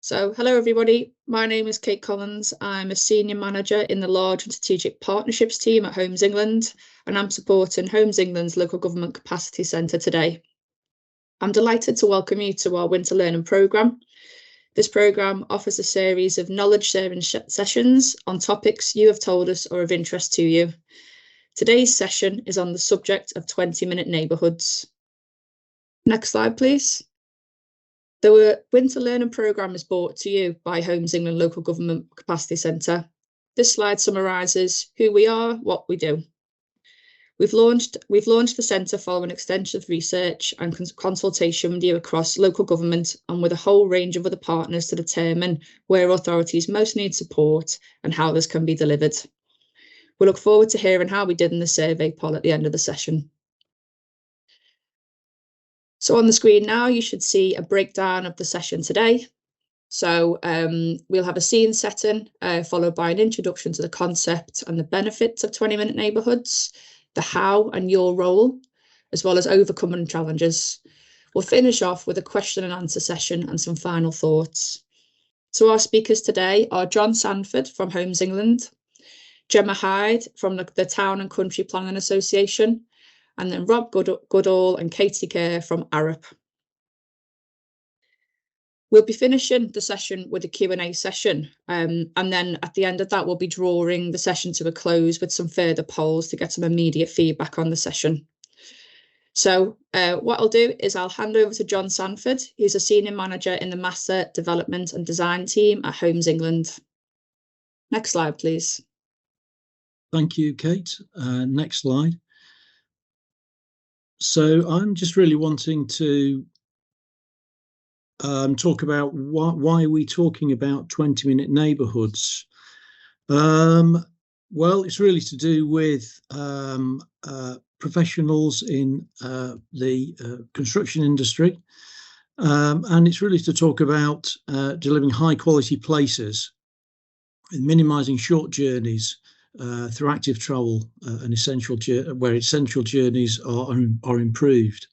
Hello everybody. My name is Kate Collins. I'm a senior manager in the large and strategic partnerships team at Homes England, and I'm supporting Homes England's local government capacity centre today. I'm delighted to welcome you to our winter learning programme. This programme offers a series of knowledge sharing sessions on topics you have told us are of interest to you. Today's session is on the subject of 20-minute neighbourhoods. Next slide, please. The winter learning programme is brought to you by Homes England Local Government Capacity Centre. This slide summarises who we are, what we do. We've launched the centre following extensive research and consultation with you across local government and with a whole range of other partners to determine where authorities most need support and how this can be delivered. We look forward to hearing how we did in the survey poll at the end of the session. So on the screen now, you should see a breakdown of the session today. So we'll have a scene setting, followed by an introduction to the concept and the benefits of 20-minute neighbourhoods, the how and your role, as well as overcoming challenges. We'll finish off with a question and answer session and some final thoughts. So our speakers today are John Sanford from Homes England, Gemma Hyde from the Town and Country Planning Association, and then Rob Goodall and Katie Kerr from Arup. We'll be finishing the session with a Q&A session, and then at the end of that, we'll be drawing the session to a close with some further polls to get some immediate feedback on the session. So what I'll do is I'll hand over to John Sanford. He's a senior manager in the Master Development and Design team at Homes England. Next slide, please. Thank you, Kate. Next slide. So I'm just really wanting to talk about why are we talking about 20-minute neighbourhoods. Well, it's really to do with professionals in the construction industry, and it's really to talk about delivering high quality places and minimising short journeys through active travel and where essential journeys are improved.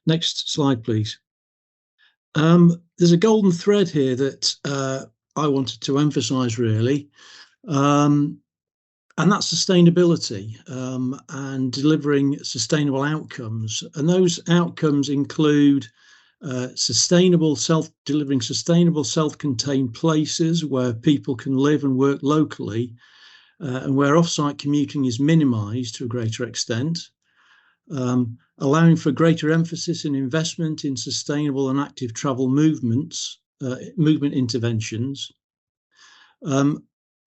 Next slide, please. There's a golden thread here that I wanted to emphasise really, and that's sustainability and delivering sustainable outcomes. And those outcomes include delivering sustainable self-contained places where people can live and work locally, and where off-site commuting is minimised to a greater extent, allowing for greater emphasis and investment in sustainable and active travel movement interventions,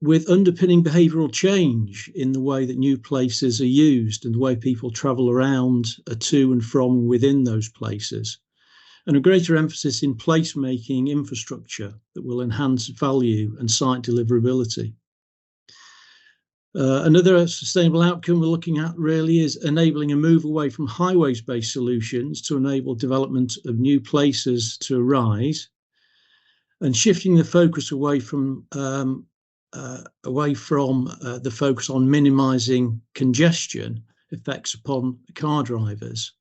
with underpinning behavioural change in the way that new places are used and the way people travel around to and from within those places, and a greater emphasis in placemaking infrastructure that will enhance value and site deliverability. Another sustainable outcome we're looking at really is enabling a move away from highways-based solutions to enable development of new places to arise, and shifting the focus away from the focus on minimising congestion effects upon car drivers,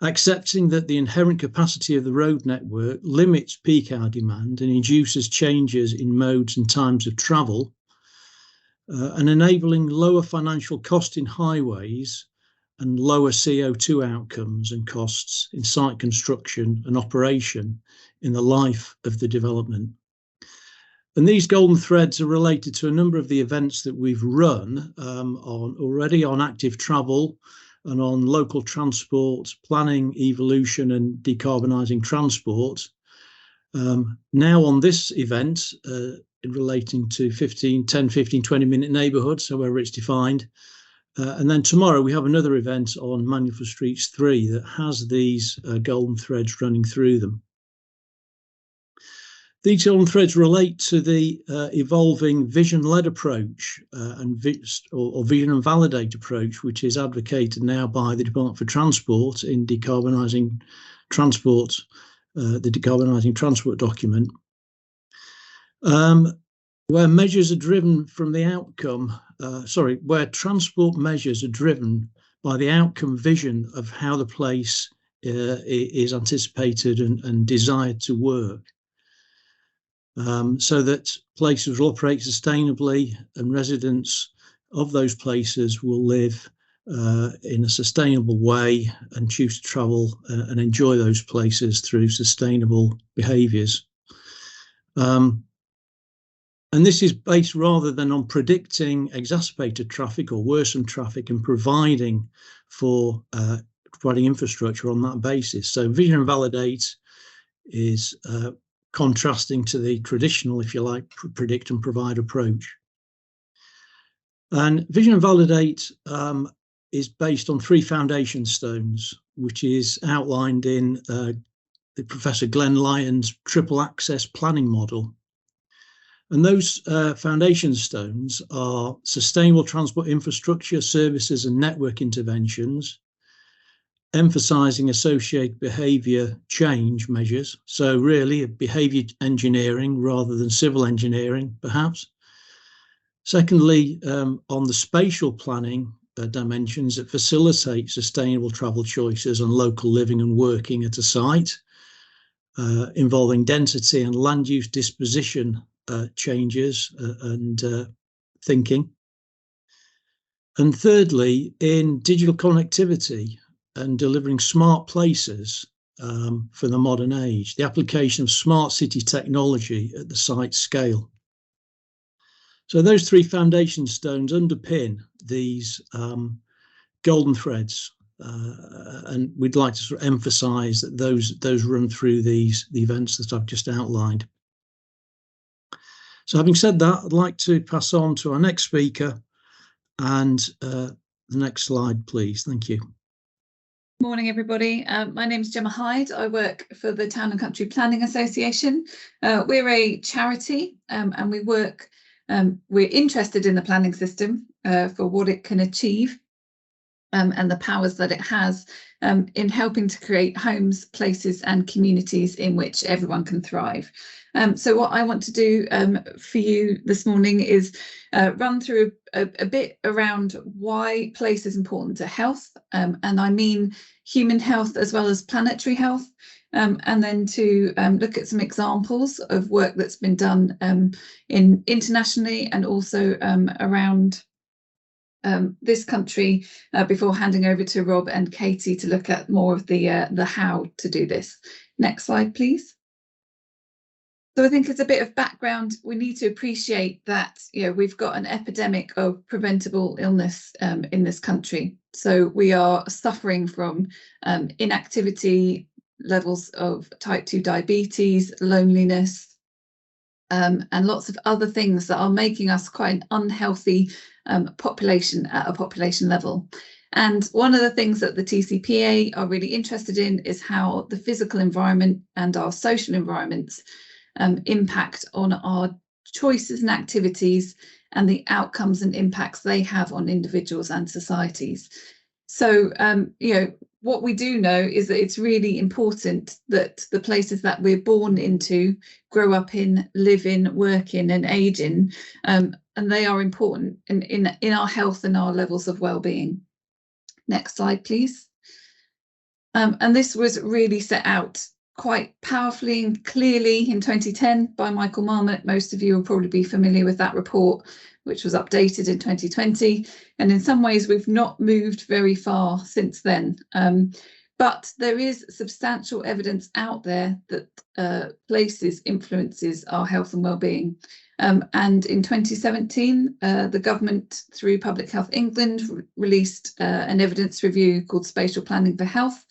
accepting that the inherent capacity of the road network limits peak hour demand and induces changes in modes and times of travel, and enabling lower financial cost in highways and lower CO2 outcomes and costs in site construction and operation in the life of the development. And these golden threads are related to a number of the events that we've run already on active travel and on local transport, planning, evolution and decarbonising transport. Now on this event, relating to 10, 15, 20-minute neighbourhoods, however it's defined. And then tomorrow we have another event on Manual for Streets 3 that has these golden threads running through them. These golden threads relate to the evolving vision-led approach or vision and validate approach, which is advocated now by the Department for Transport in decarbonising transport, the decarbonising transport document. Where measures are driven from the outcome, where transport measures are driven by the outcome vision of how the place is anticipated and desired to work. so that places will operate sustainably and residents of those places will live in a sustainable way and choose to travel and enjoy those places through sustainable behaviours. And this is based rather than on predicting exacerbated traffic or worsened traffic and providing infrastructure on that basis. So Vision and Validate is contrasting to the traditional, if you like, predict and provide approach. And Vision and Validate is based on 3 foundation stones, which is outlined in the Professor Glenn Lyon's triple access planning model. And those foundation stones are sustainable transport infrastructure, services and network interventions, emphasising associated behaviour change measures. So really behaviour engineering rather than civil engineering, perhaps. Secondly, on the spatial planning dimensions that facilitate sustainable travel choices and local living and working at a site, involving density and land use disposition changes and thinking. And thirdly, in digital connectivity and delivering smart places for the modern age, the application of smart city technology at the site scale. So those 3 foundation stones underpin these golden threads, and we'd like to sort of emphasise that those run through the events that I've just outlined. So having said that, I'd like to pass on to our next speaker, and the next slide, please. Thank you. Morning, everybody. My name is Gemma Hyde. I work for the Town and Country Planning Association. We're a charity, and we work. We're interested in the planning system for what it can achieve and the powers that it has in helping to create homes, places and communities in which everyone can thrive. So what I want to do for you this morning is run through a bit around why place is important to health, and I mean human health as well as planetary health, and then to look at some examples of work that's been done internationally and also around this country before handing over to Rob and Katie to look at more of the how to do this. Next slide, please. So I think as a bit of background, we need to appreciate that we've got an epidemic of preventable illness in this country. So we are suffering from inactivity, levels of type 2 diabetes, loneliness, and lots of other things that are making us quite an unhealthy population at a population level. And one of the things that the TCPA are really interested in is how the physical environment and our social environments impact on our choices and activities and the outcomes and impacts they have on individuals and societies. So, what we do know is that it's really important that the places that we're born into, grow up in, live in, work in and age in, and they are important in our health and our levels of well-being. Next slide, please. And this was really set out quite powerfully and clearly in 2010 by Michael Marmot. Most of you will probably be familiar with that report, which was updated in 2020. And in some ways, we've not moved very far since then. But there is substantial evidence out there that places influences our health and well-being. And in 2017, the government, through Public Health England, released an evidence review called Spatial Planning for Health,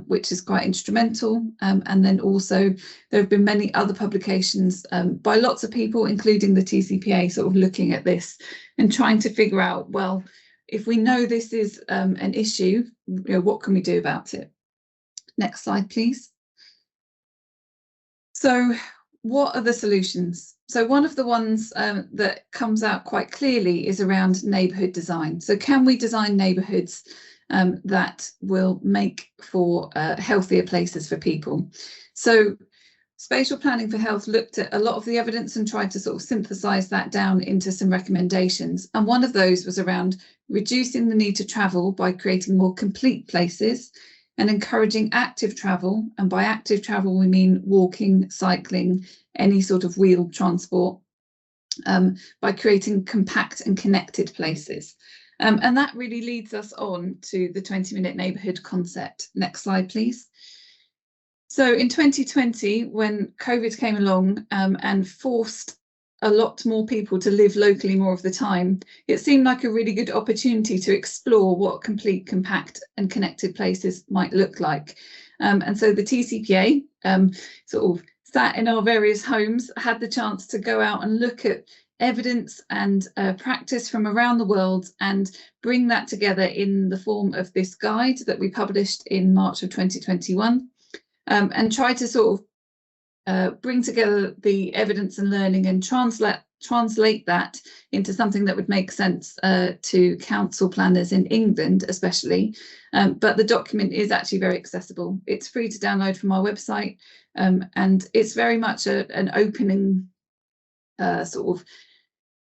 which is quite instrumental. And then also there have been many other publications by lots of people, including the TCPA, sort of looking at this and trying to figure out, well, if we know this is an issue, what can we do about it? Next slide, please. So what are the solutions? So one of the ones that comes out quite clearly is around neighbourhood design. So can we design neighbourhoods that will make for healthier places for people? So Spatial Planning for Health looked at a lot of the evidence and tried to sort of synthesize that down into some recommendations. And one of those was around reducing the need to travel by creating more complete places, and encouraging active travel. And by active travel, we mean walking, cycling, any sort of wheeled transport, by creating compact and connected places. And that really leads us on to the 20-minute neighbourhood concept. Next slide, please. So in 2020, when COVID came along and forced a lot more people to live locally more of the time, it seemed like a really good opportunity to explore what complete, compact and connected places might look like. And so the TCPA sort of sat in our various homes, had the chance to go out and look at evidence and practice from around the world and bring that together in the form of this guide that we published in March of 2021, and try to sort of bring together the evidence and learning and translate that into something that would make sense to council planners in England especially. But the document is actually very accessible. It's free to download from our website, and it's very much an opening sort of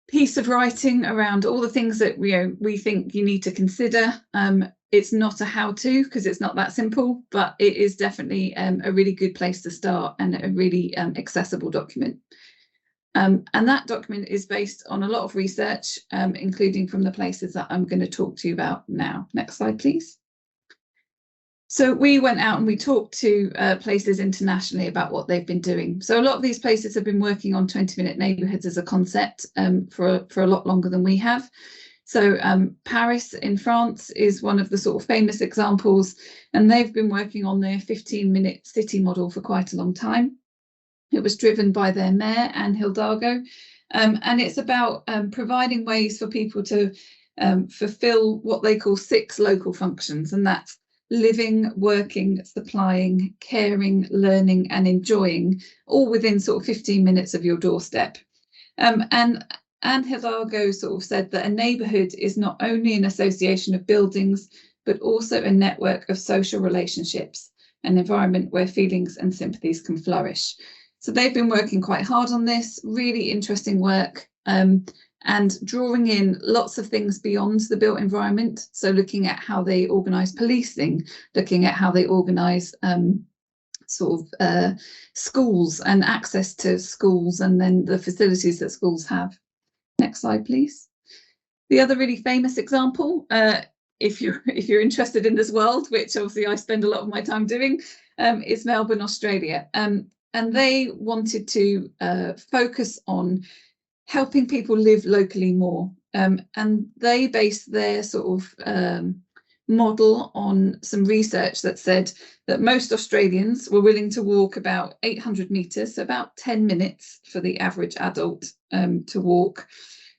piece of writing around all the things that we think you need to consider. It's not a how-to because it's not that simple, but it is definitely a really good place to start and a really accessible document. And that document is based on a lot of research, including from the places that I'm going to talk to you about now. Next slide, please. So we went out and we talked to places internationally about what they've been doing. So a lot of these places have been working on 20-minute neighbourhoods as a concept for a lot longer than we have. So Paris in France is one of the sort of famous examples, and they've been working on their 15-minute city model for quite a long time. It was driven by their mayor, Anne Hidalgo, and it's about providing ways for people to fulfil what they call 6 local functions, and that's living, working, supplying, caring, learning and enjoying, all within sort of 15 minutes of your doorstep. And Anne Hidalgo sort of said that a neighbourhood is not only an association of buildings, but also a network of social relationships, an environment where feelings and sympathies can flourish. So they've been working quite hard on this, really interesting work, and drawing in lots of things beyond the built environment. So looking at how they organise policing, looking at how they organise schools and access to schools, and then the facilities that schools have. Next slide, please. The other really famous example, if you're interested in this world, which obviously I spend a lot of my time doing, is Melbourne, Australia. And they wanted to focus on helping people live locally more. And they based their sort of model on some research that said that most Australians were willing to walk about 800 metres, so about 10 minutes for the average adult to walk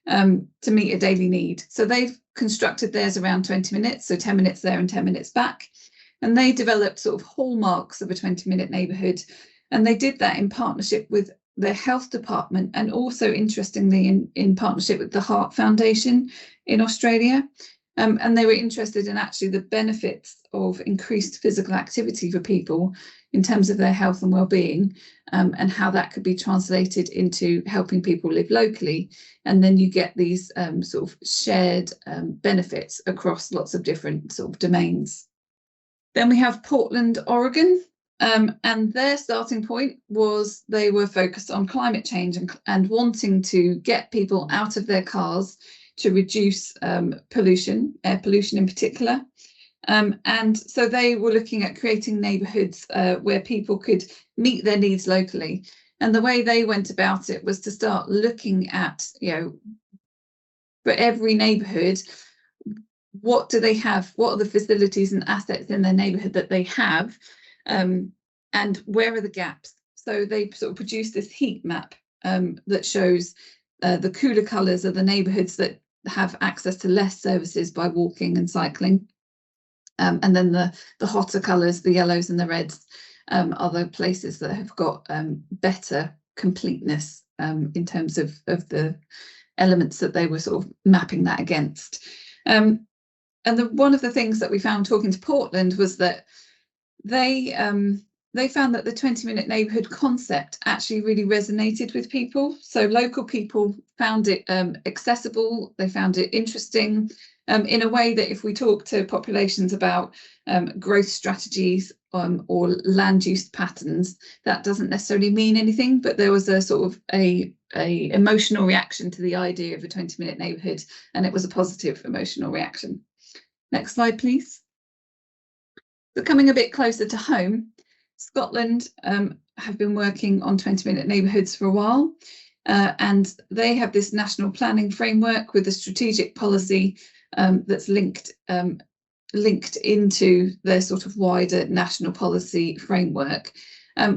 to meet a daily need. So they've constructed theirs around 20 minutes, so 10 minutes there and 10 minutes back. And they developed sort of hallmarks of a 20-minute neighbourhood. And they did that in partnership with their health department, and also interestingly in partnership with the Heart Foundation in Australia. And they were interested in actually the benefits of increased physical activity for people in terms of their health and well-being, and how that could be translated into helping people live locally. And then you get these sort of shared benefits across lots of different sort of domains. Then we have Portland, Oregon. And their starting point was they were focused on climate change and wanting to get people out of their cars to reduce pollution, air pollution in particular. And so they were looking at creating neighbourhoods where people could meet their needs locally. And the way they went about it was to start looking at, for every neighbourhood, what do they have? What are the facilities and assets in their neighbourhood that they have? And where are the gaps? So they sort of produced this heat map that shows the cooler colours are the neighbourhoods that have access to less services by walking and cycling. And then the hotter colours, the yellows and the reds, are the places that have got better completeness in terms of the elements that they were sort of mapping that against. And one of the things that we found talking to Portland was that they found that the 20-minute neighbourhood concept actually really resonated with people. So local people found it accessible, they found it interesting, in a way that if we talk to populations about growth strategies or land use patterns, that doesn't necessarily mean anything, but there was a sort of a emotional reaction to the idea of a 20-minute neighbourhood, and it was a positive emotional reaction. Next slide, please. So coming a bit closer to home, Scotland have been working on 20-minute neighbourhoods for a while, and they have this national planning framework with a strategic policy that's linked into their sort of wider national policy framework.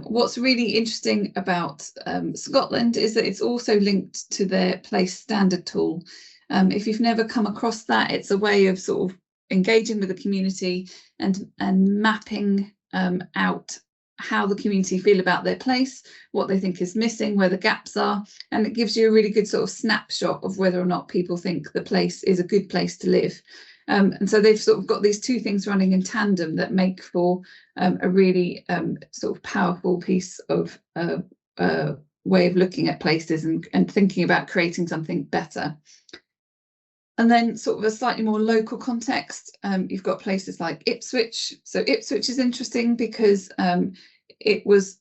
What's really interesting about Scotland is that it's also linked to their place standard tool. If you've never come across that, it's a way of sort of engaging with the community and mapping out how the community feel about their place, what they think is missing, where the gaps are, and it gives you a really good sort of snapshot of whether or not people think the place is a good place to live. And so they've sort of got these two things running in tandem that make for a really sort of powerful piece of way of looking at places and thinking about creating something better. And then sort of a slightly more local context, you've got places like Ipswich. So Ipswich is interesting because it was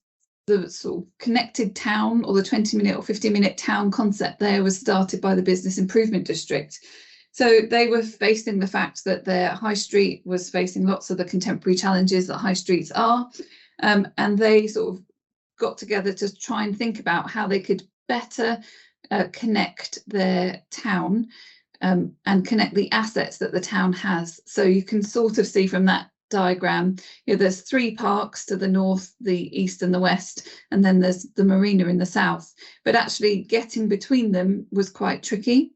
the sort of connected town, or the 20-minute or 15-minute town concept there was started by the Business Improvement District. So they were facing the fact that their high street was facing lots of the contemporary challenges that high streets are. And they sort of got together to try and think about how they could better connect their town and connect the assets that the town has. So you can sort of see from that diagram, there's 3 parks to the north, the east and the west, and then there's the marina in the south. But actually getting between them was quite tricky.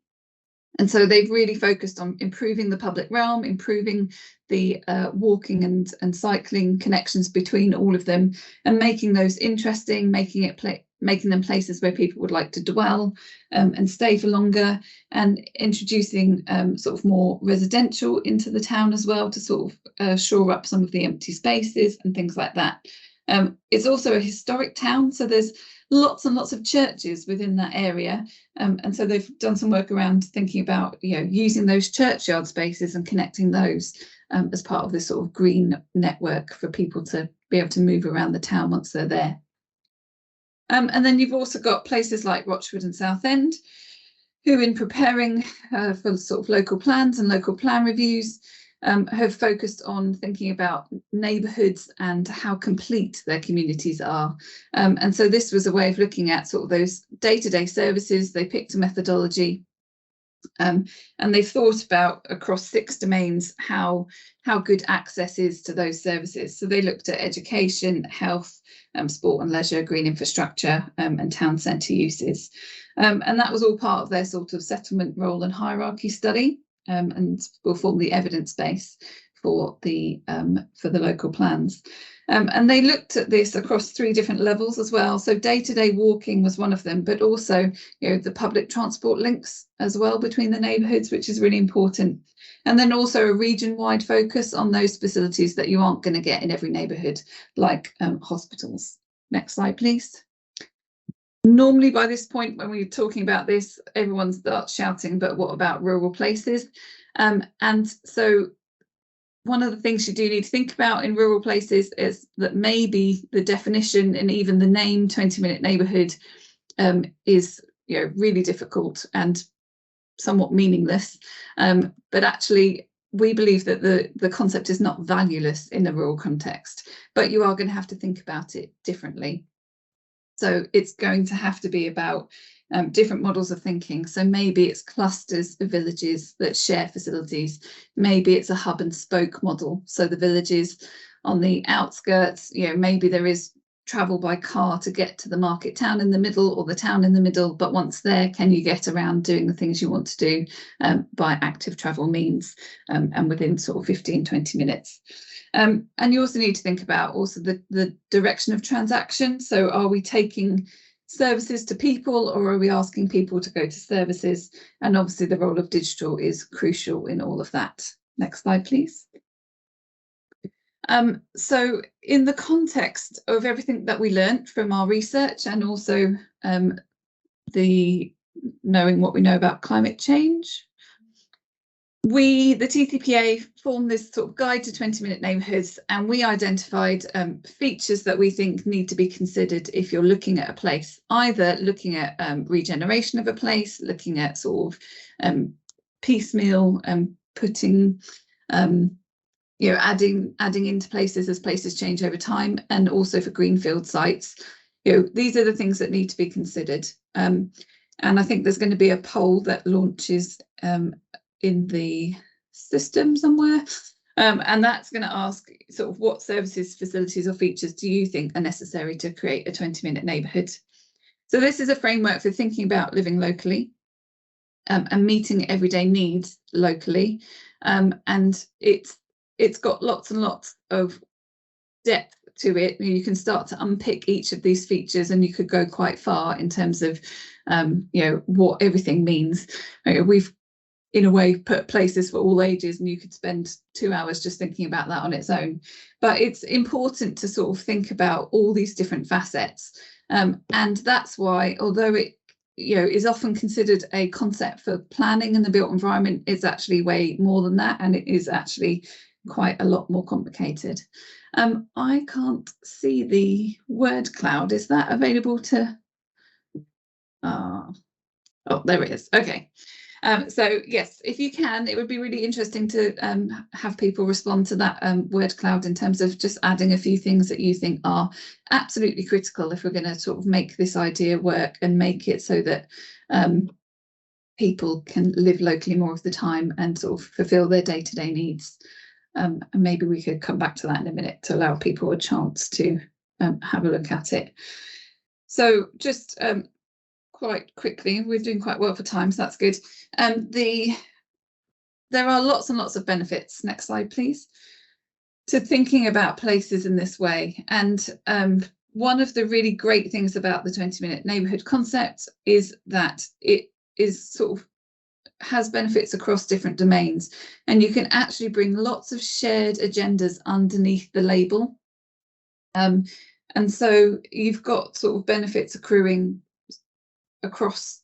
And so they've really focused on improving the public realm, improving the walking and cycling connections between all of them, and making those interesting, making them places where people would like to dwell and stay for longer, and introducing sort of more residential into the town as well to sort of shore up some of the empty spaces and things like that. It's also a historic town, so there's lots and lots of churches within that area, and so they've done some work around thinking about using those churchyard spaces and connecting those as part of this sort of green network for people to be able to move around the town once they're there. And then you've also got places like Rochford and Southend, who in preparing for sort of local plans and local plan reviews have focused on thinking about neighbourhoods and how complete their communities are. And so this was a way of looking at sort of those day-to-day services. They picked a methodology and they thought about across 6 domains how good access is to those services. So they looked at education, health, sport and leisure, green infrastructure, and town centre uses. And that was all part of their sort of settlement role and hierarchy study. And will form the evidence base for the local plans. And they looked at this across 3 different levels as well. So day-to-day walking was one of them, but also the public transport links as well between the neighbourhoods, which is really important. And then also a region-wide focus on those facilities that you aren't going to get in every neighbourhood, like hospitals. Next slide, please. Normally by this point, when we're talking about this, everyone starts shouting, but what about rural places? And so one of the things you do need to think about in rural places is that maybe the definition and even the name 20-minute neighbourhood is really difficult and somewhat meaningless. But actually, we believe that the concept is not valueless in a rural context, but you are going to have to think about it differently. So it's going to have to be about different models of thinking. So maybe it's clusters of villages that share facilities. Maybe it's a hub and spoke model. So the villages on the outskirts, maybe there is travel by car to get to the market town in the middle or the town in the middle. But once there, can you get around doing the things you want to do by active travel means and within sort of 15, 20 minutes. And you also need to think about also the direction of transaction. So are we taking services to people, or are we asking people to go to services? And obviously the role of digital is crucial in all of that. Next slide, please. So in the context of everything that we learned from our research, and also the knowing what we know about climate change, We, the TCPA, formed this sort of guide to 20-minute neighbourhoods, and we identified features that we think need to be considered if you're looking at a place, either looking at regeneration of a place, looking at sort of piecemeal putting, you know, adding into places as places change over time, and also for greenfield sites. You know, these are the things that need to be considered. And I think there's going to be a poll that launches in the system somewhere, and that's going to ask sort of what services, facilities or features do you think are necessary to create a 20-minute neighbourhood. So this is a framework for thinking about living locally and meeting everyday needs locally, and it's got lots and lots of depth to it. You can start to unpick each of these features, and you could go quite far in terms of you know, what everything means. We've in a way put places for all ages, and you could spend 2 hours just thinking about that on its own. But it's important to sort of think about all these different facets, and that's why, although it, you know, is often considered a concept for planning in the built environment, it's actually way more than that, and it is actually quite a lot more complicated. I can't see the word cloud. Is that available to? Oh, there it is. Okay. So yes, if you can, it would be really interesting to have people respond to that word cloud in terms of just adding a few things that you think are absolutely critical if we're going to sort of make this idea work and make it so that people can live locally more of the time and sort of fulfill their day-to-day needs. And maybe we could come back to that in a minute to allow people a chance to have a look at it. So just quite quickly, we're doing quite well for time, so that's good. There are lots and lots of benefits, next slide please, to thinking about places in this way. And one of the really great things about the 20-minute neighbourhood concept is that it is sort of has benefits across different domains, and you can actually bring lots of shared agendas underneath the label. And so you've got sort of benefits accruing across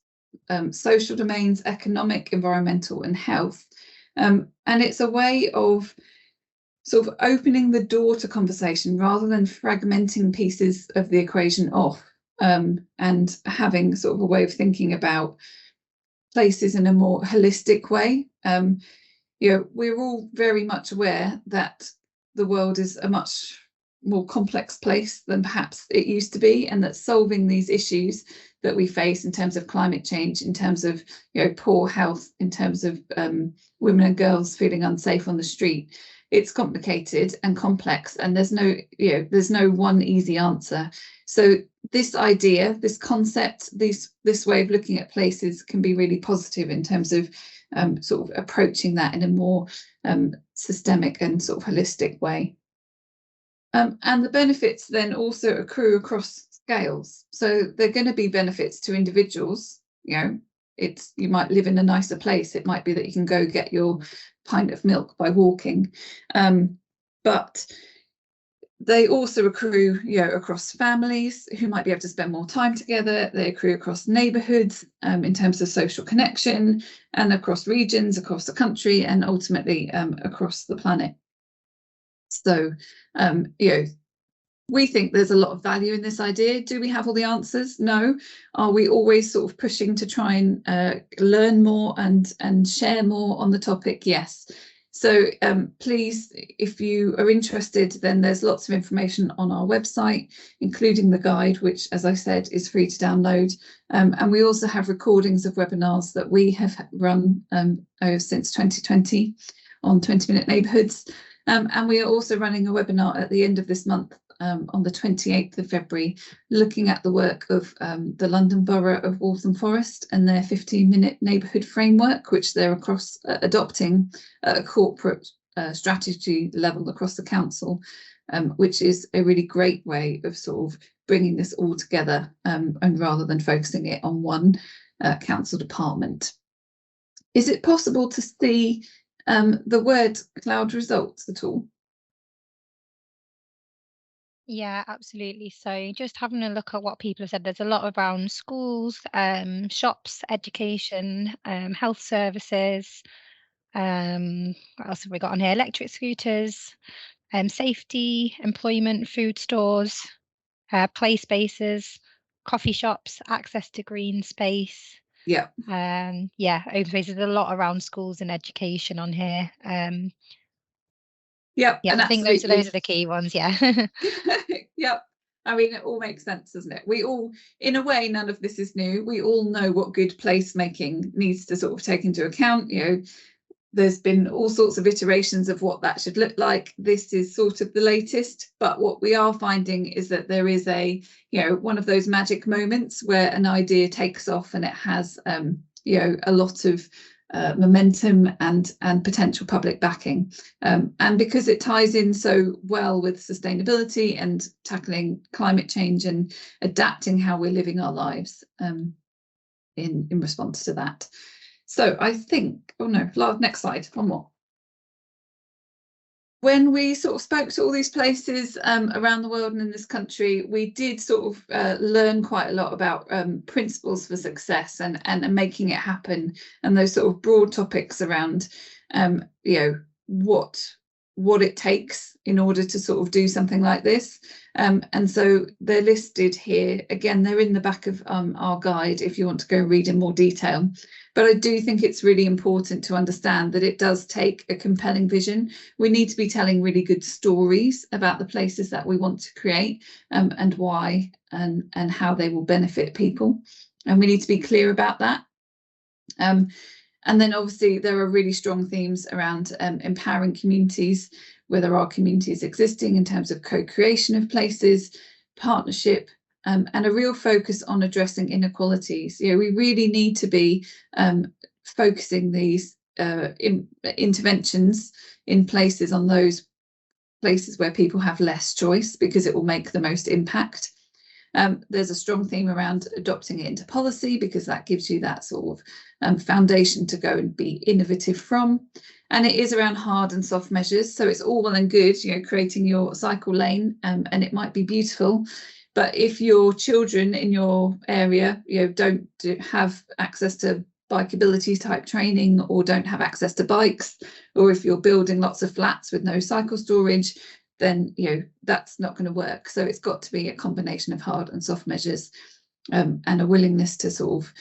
social domains, economic, environmental and health. And it's a way of sort of opening the door to conversation rather than fragmenting pieces of the equation off, and having sort of a way of thinking about places in a more holistic way. You know, we're all very much aware that the world is a much more complex place than perhaps it used to be, and that solving these issues that we face in terms of climate change, in terms of, you know, poor health, in terms of women and girls feeling unsafe on the street, it's complicated and complex, and there's no, you know, there's no one easy answer. So this idea, this concept, this way of looking at places can be really positive in terms of sort of approaching that in a more systemic and sort of holistic way. And the benefits then also accrue across scales. So they're going to be benefits to individuals. You know, you might live in a nicer place. It might be that you can go get your pint of milk by walking. But they also accrue, you know, across families who might be able to spend more time together. They accrue across neighbourhoods in terms of social connection, and across regions, across the country, and ultimately across the planet. So, you know, we think there's a lot of value in this idea. Do we have all the answers? No. Are we always sort of pushing to try and learn more and share more on the topic? Yes. So please, if you are interested, then there's lots of information on our website, including the guide, which, as I said, is free to download. And we also have recordings of webinars that we have run since 2020 on 20-minute neighbourhoods. And we are also running a webinar at the end of this month, on the 28th of February, looking at the work of the London Borough of Waltham Forest and their 15-minute neighbourhood framework, which they're adopting at a corporate strategy level across the council, which is a really great way of sort of bringing this all together, and rather than focusing it on one council department. Is it possible to see the word cloud results at all? Yeah, absolutely. So just having a look at what people have said, there's a lot around schools, shops, education, health services, What else have we got on here? Electric scooters, safety, employment, food stores, play spaces, coffee shops, access to green space. Yeah. Yeah, open spaces. There's a lot around schools and education on here. Yeah, I think those are the key ones. Yeah. Yep. I mean, it all makes sense, doesn't it? We all, in a way, none of this is new. We all know what good placemaking needs to sort of take into account. You know, there's been all sorts of iterations of what that should look like. This is sort of the latest, but what we are finding is that there is a, you know, one of those magic moments where an idea takes off and it has, you know, a lot of momentum and potential public backing, and because it ties in so well with sustainability and tackling climate change and adapting how we're living our lives in response to that. So I think, oh no, next slide, one more. When we sort of spoke to all these places around the world and in this country, we did sort of learn quite a lot about principles for success and making it happen, and those sort of broad topics around, you know, what it takes in order to sort of do something like this. And so they're listed here. Again, they're in the back of our guide if you want to go read in more detail. But I do think it's really important to understand that it does take a compelling vision. We need to be telling really good stories about the places that we want to create, and why and how they will benefit people. And we need to be clear about that. And then obviously there are really strong themes around empowering communities, where there are communities existing in terms of co-creation of places, partnership, and a real focus on addressing inequalities. You know, we really need to be focusing these interventions in places on those places where people have less choice, because it will make the most impact. There's a strong theme around adopting it into policy, because that gives you that sort of foundation to go and be innovative from. And it is around hard and soft measures. So it's all well and good, you know, creating your cycle lane, and it might be beautiful. But if your children in your area, you know, don't have access to bikeability type training, or don't have access to bikes, or if you're building lots of flats with no cycle storage, then, you know, that's not going to work. So it's got to be a combination of hard and soft measures, and a willingness to sort of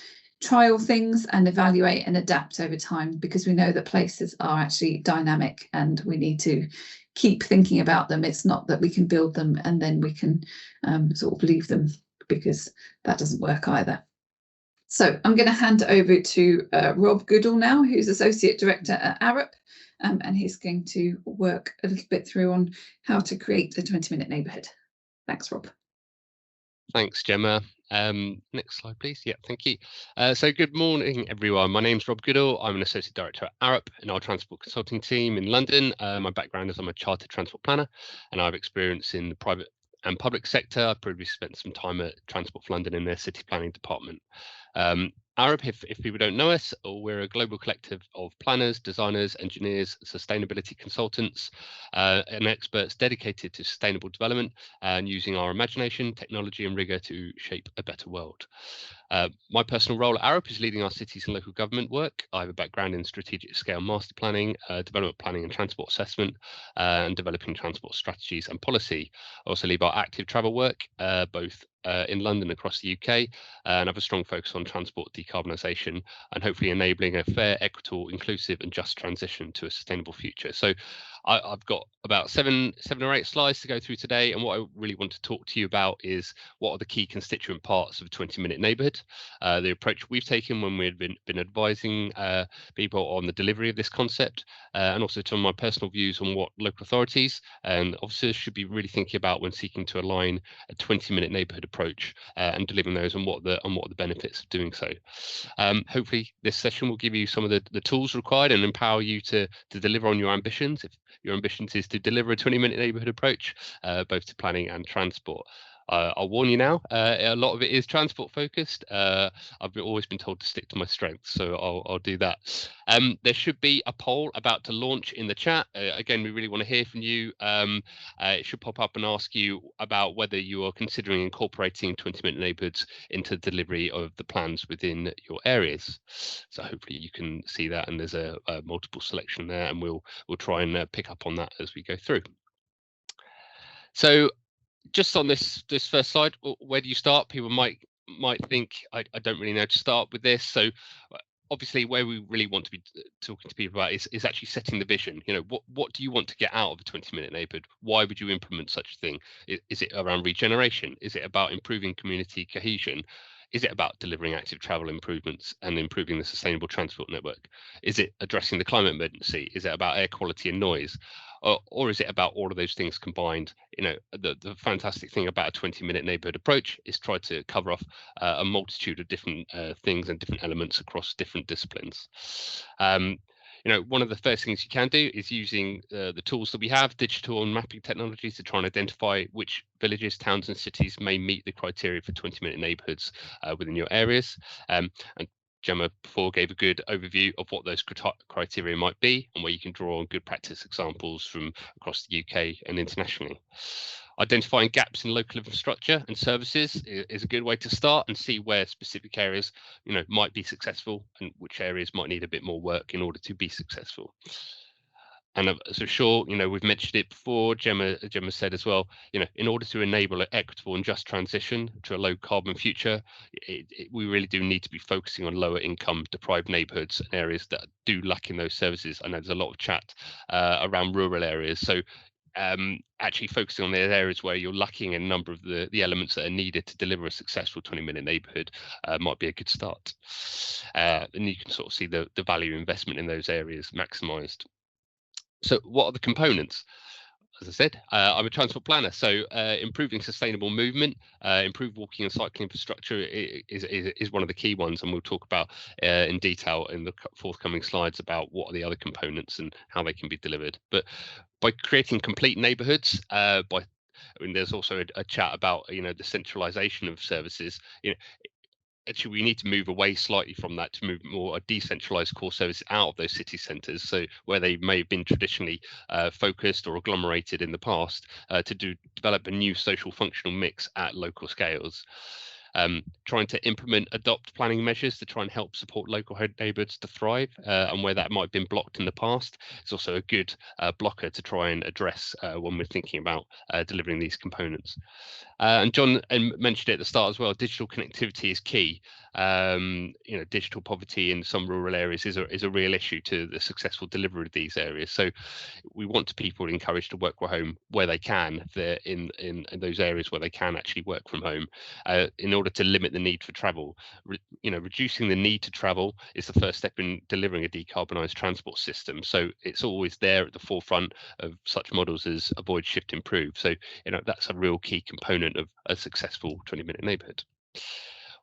trial things and evaluate and adapt over time, because we know that places are actually dynamic and we need to keep thinking about them. It's not that we can build them and then we can sort of leave them, because that doesn't work either. So I'm going to hand over to Rob Goodall now, who's Associate Director at Arup, and he's going to work a little bit through on how to create a 20-minute neighbourhood. Thanks, Rob. Thanks, Gemma. Next slide, please. Yeah, thank you. So good morning, everyone. My name's Rob Goodall. I'm an Associate Director at Arup in our transport consulting team in London. My background is I'm a chartered transport planner, and I have experience in the private and public sector. I've previously spent some time at Transport for London in their city planning department. Arup, if people don't know us, we're a global collective of planners, designers, engineers, sustainability consultants, and experts dedicated to sustainable development and using our imagination, technology and rigor to shape a better world. My personal role at Arup is leading our cities and local government work. I have a background in strategic scale master planning, development planning and transport assessment, and developing transport strategies and policy. I also lead our active travel work, both in London across the UK, and have a strong focus on transport decarbonisation and hopefully enabling a fair, equitable, inclusive and just transition to a sustainable future. So I've got about seven or eight slides to go through today, and what I really want to talk to you about is what are the key constituent parts of a 20-minute neighbourhood, the approach we've taken when we've been advising people on the delivery of this concept, and also some of my personal views on what local authorities and officers should be really thinking about when seeking to align a 20-minute neighbourhood approach and delivering those and what are the benefits of doing so. Hopefully this session will give you some of the tools required and empower you to deliver on your ambitions. If your ambitions is to deliver a 20-minute neighbourhood approach, both to planning and transport. I'll warn you now, a lot of it is transport focused. I've always been told to stick to my strengths, so I'll do that. There should be a poll about to launch in the chat. Again, we really want to hear from you. It should pop up and ask you about whether you are considering incorporating 20-minute neighbourhoods into delivery of the plans within your areas. So hopefully you can see that, and there's a multiple selection there, and we'll try and pick up on that as we go through. So just on this first slide, where do you start? People might think I don't really know to start with this. So obviously where we really want to be talking to people about is actually setting the vision. You know, what do you want to get out of a 20-minute neighbourhood? Why would you implement such a thing? Is it around regeneration? Is it about improving community cohesion? Is it about delivering active travel improvements and improving the sustainable transport network? Is it addressing the climate emergency? Is it about air quality and noise? Or is it about all of those things combined? You know, the fantastic thing about a 20-minute neighbourhood approach is try to cover off a multitude of different things and different elements across different disciplines. You know, one of the first things you can do is using the tools that we have, digital and mapping technologies, to try and identify which villages, towns and cities may meet the criteria for 20-minute neighbourhoods within your areas. And Gemma before gave a good overview of what those criteria might be and where you can draw on good practice examples from across the UK and internationally. Identifying gaps in local infrastructure and services is a good way to start and see where specific areas, you know, might be successful and which areas might need a bit more work in order to be successful. And so sure, you know, we've mentioned it before, Gemma said as well, you know, in order to enable an equitable and just transition to a low carbon future, we really do need to be focusing on lower income deprived neighbourhoods and areas that do lack in those services. I know there's a lot of chat around rural areas. So actually focusing on the areas where you're lacking a number of the elements that are needed to deliver a successful 20-minute neighbourhood might be a good start. And you can sort of see the value investment in those areas maximised. So what are the components? As I said, I'm a transport planner, so improving sustainable movement, improved walking and cycling infrastructure is one of the key ones, and we'll talk about in detail in the forthcoming slides about what are the other components and how they can be delivered. But by creating complete neighbourhoods, there's also a chat about, you know, the centralisation of services. You know, actually we need to move away slightly from that to move more a decentralized core service out of those city centres, so where they may have been traditionally focused or agglomerated in the past, to develop a new social functional mix at local scales. Trying to adopt planning measures to try and help support local neighbourhoods to thrive, and where that might have been blocked in the past, it's also a good blocker to try and address when we're thinking about delivering these components. And John mentioned it at the start as well, digital connectivity is key. You know, digital poverty in some rural areas is a real issue to the successful delivery of these areas. So we want people encouraged to work from home where they can, if they're in those areas where they can actually work from home, in order to limit the need for travel. You know, reducing the need to travel is the first step in delivering a decarbonised transport system. So it's always there at the forefront of such models as avoid, shift, improve. So, you know, that's a real key component of a successful 20-minute neighbourhood.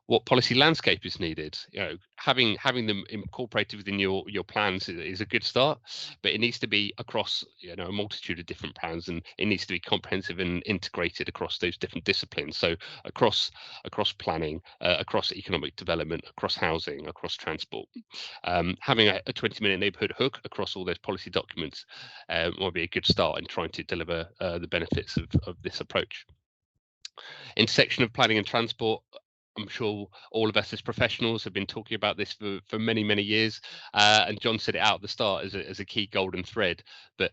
What policy landscape is needed? You know, having them incorporated within your plans is a good start, but it needs to be across, you know, a multitude of different plans, and it needs to be comprehensive and integrated across those different disciplines. So across planning, across economic development, across housing, across transport. Having a 20-minute neighbourhood hook across all those policy documents might be a good start in trying to deliver the benefits of this approach. Intersection of planning and transport. I'm sure all of us as professionals have been talking about this for many, many years, and John said it out at the start as a key golden thread. But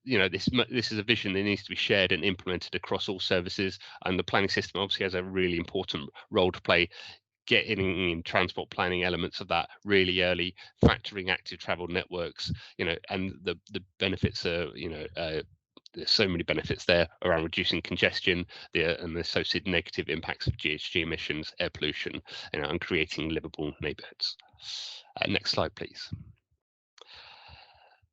you know, this is a vision that needs to be shared and implemented across all services, and the planning system obviously has a really important role to play, getting in transport planning elements of that really early, factoring active travel networks, you know, and the benefits are, you know, there's so many benefits there around reducing congestion, and the associated negative impacts of GHG emissions, air pollution, you know, and creating livable neighbourhoods. Next slide, please.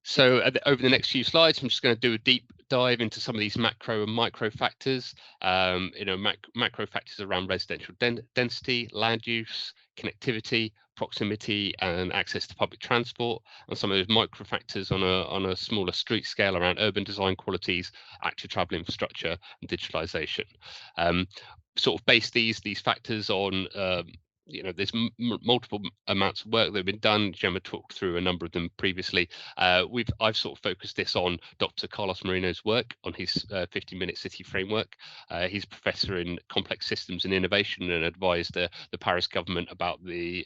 So over the next few slides, I'm just going to do a deep dive into some of these macro and micro factors. You know, macro factors around residential density, land use, connectivity, proximity and access to public transport, and some of those micro factors on a smaller street scale around urban design qualities, active travel infrastructure and digitalisation. sort of base these factors on there's multiple amounts of work that have been done. Gemma talked through a number of them previously. I've sort of focused this on Dr. Carlos Marino's work on his 50-minute city framework. He's a professor in complex systems and innovation and advised the Paris government about the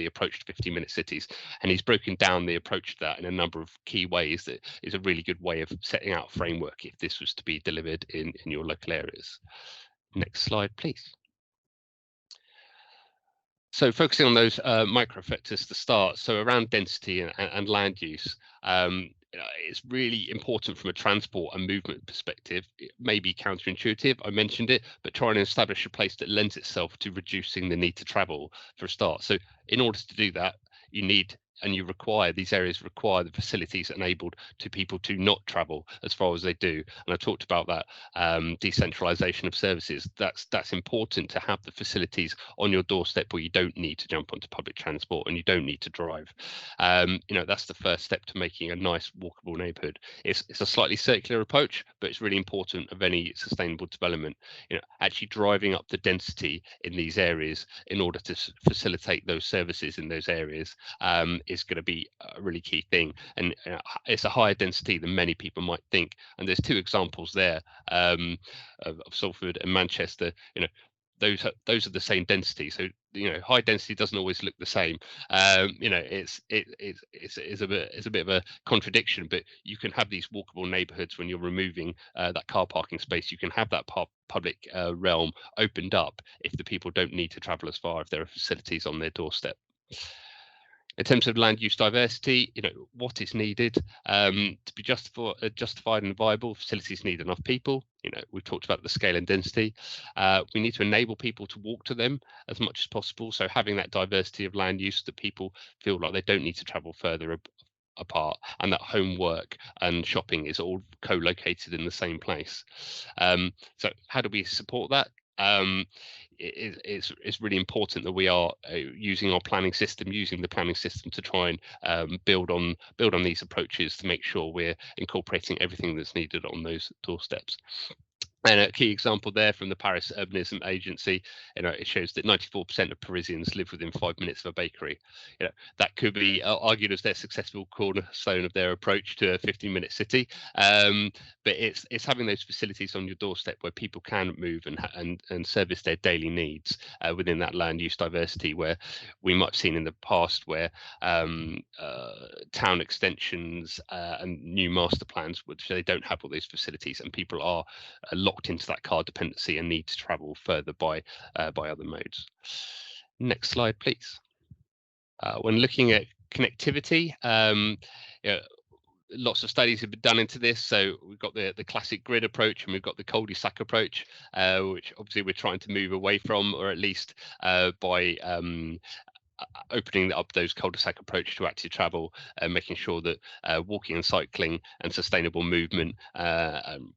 approach to 50-minute cities. And he's broken down the approach to that in a number of key ways that is a really good way of setting out a framework if this was to be delivered in your local areas. Next slide, please. So focusing on those micro factors to start, so around density and land use, it's really important from a transport and movement perspective. It may be counterintuitive, I mentioned it, but trying to establish a place that lends itself to reducing the need to travel for a start. So in order to do that, you need these areas require the facilities enabled to people to not travel as far as they do. And I talked about that decentralization of services. That's important to have the facilities on your doorstep where you don't need to jump onto public transport and you don't need to drive. That's the first step to making a nice walkable neighborhood. It's a slightly circular approach, but it's really important of any sustainable development. Actually driving up the density in these areas in order to facilitate those services in those areas is going to be a really key thing, and it's a higher density than many people might think. And there's two examples there of Salford and Manchester. Those are the same density, so high density doesn't always look the same. It's a bit of a contradiction, but you can have these walkable neighborhoods when you're removing that car parking space. You can have that public realm opened up if the people don't need to travel as far, if there are facilities on their doorstep. In terms of land use diversity, what is needed to be justified and viable. Facilities need enough people. We've talked about the scale and density. We need to enable people to walk to them as much as possible. So having that diversity of land use that people feel like they don't need to travel further apart, and that homework and shopping is all co-located in the same place. So how do we support that? It's really important that we are using the planning system to try and build on these approaches to make sure we're incorporating everything that's needed on those doorsteps. And a key example there from the Paris Urbanism Agency, it shows that 94% of Parisians live within 5 minutes of a bakery. That could be argued as their successful cornerstone of their approach to a 15-minute city. But it's having those facilities on your doorstep where people can move and service their daily needs within that land use diversity, where we might have seen in the past where town extensions and new master plans, which they don't have all those facilities, and people are locked into that car dependency and need to travel further by other modes. Next slide, please. When looking at connectivity, lots of studies have been done into this. So we've got the classic grid approach, and we've got the cul-de-sac approach, which obviously we're trying to move away from, or at least by opening up those cul-de-sac approach to active travel, making sure that walking and cycling and sustainable movement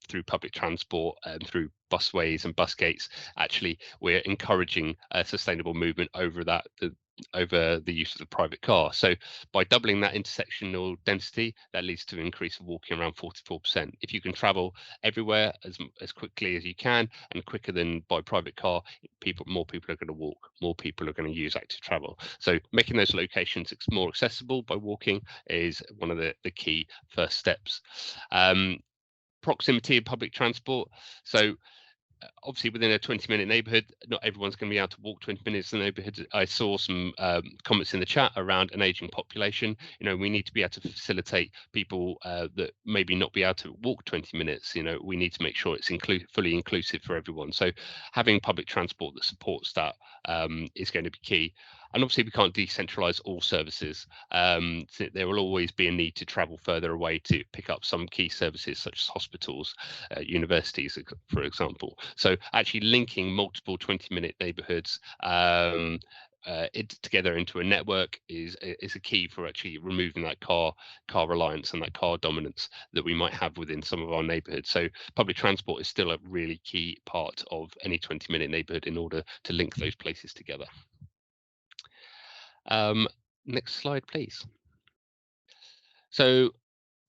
through public transport and through busways and bus gates, actually we're encouraging sustainable movement over the use of the private car. So by doubling that intersectional density, that leads to an increase of walking around 44%. If you can travel everywhere as quickly as you can and quicker than by private car, more people are going to walk, more people are going to use active travel. So making those locations more accessible by walking is one of the key first steps. Proximity of public transport. So obviously within a 20-minute neighborhood, not everyone's going to be able to walk 20 minutes in the neighborhood. I saw some comments in the chat around an aging population. We need to be able to facilitate people that maybe not be able to walk 20 minutes. We need to make sure it's fully inclusive for everyone. So having public transport that supports that is going to be key. And obviously we can't decentralize all services. So there will always be a need to travel further away to pick up some key services such as hospitals, universities, for example. So actually linking multiple 20-minute neighborhoods together into a network is a key for actually removing that car reliance and that car dominance that we might have within some of our neighborhoods. So public transport is still a really key part of any 20-minute neighborhood in order to link those places together. Next slide, please. So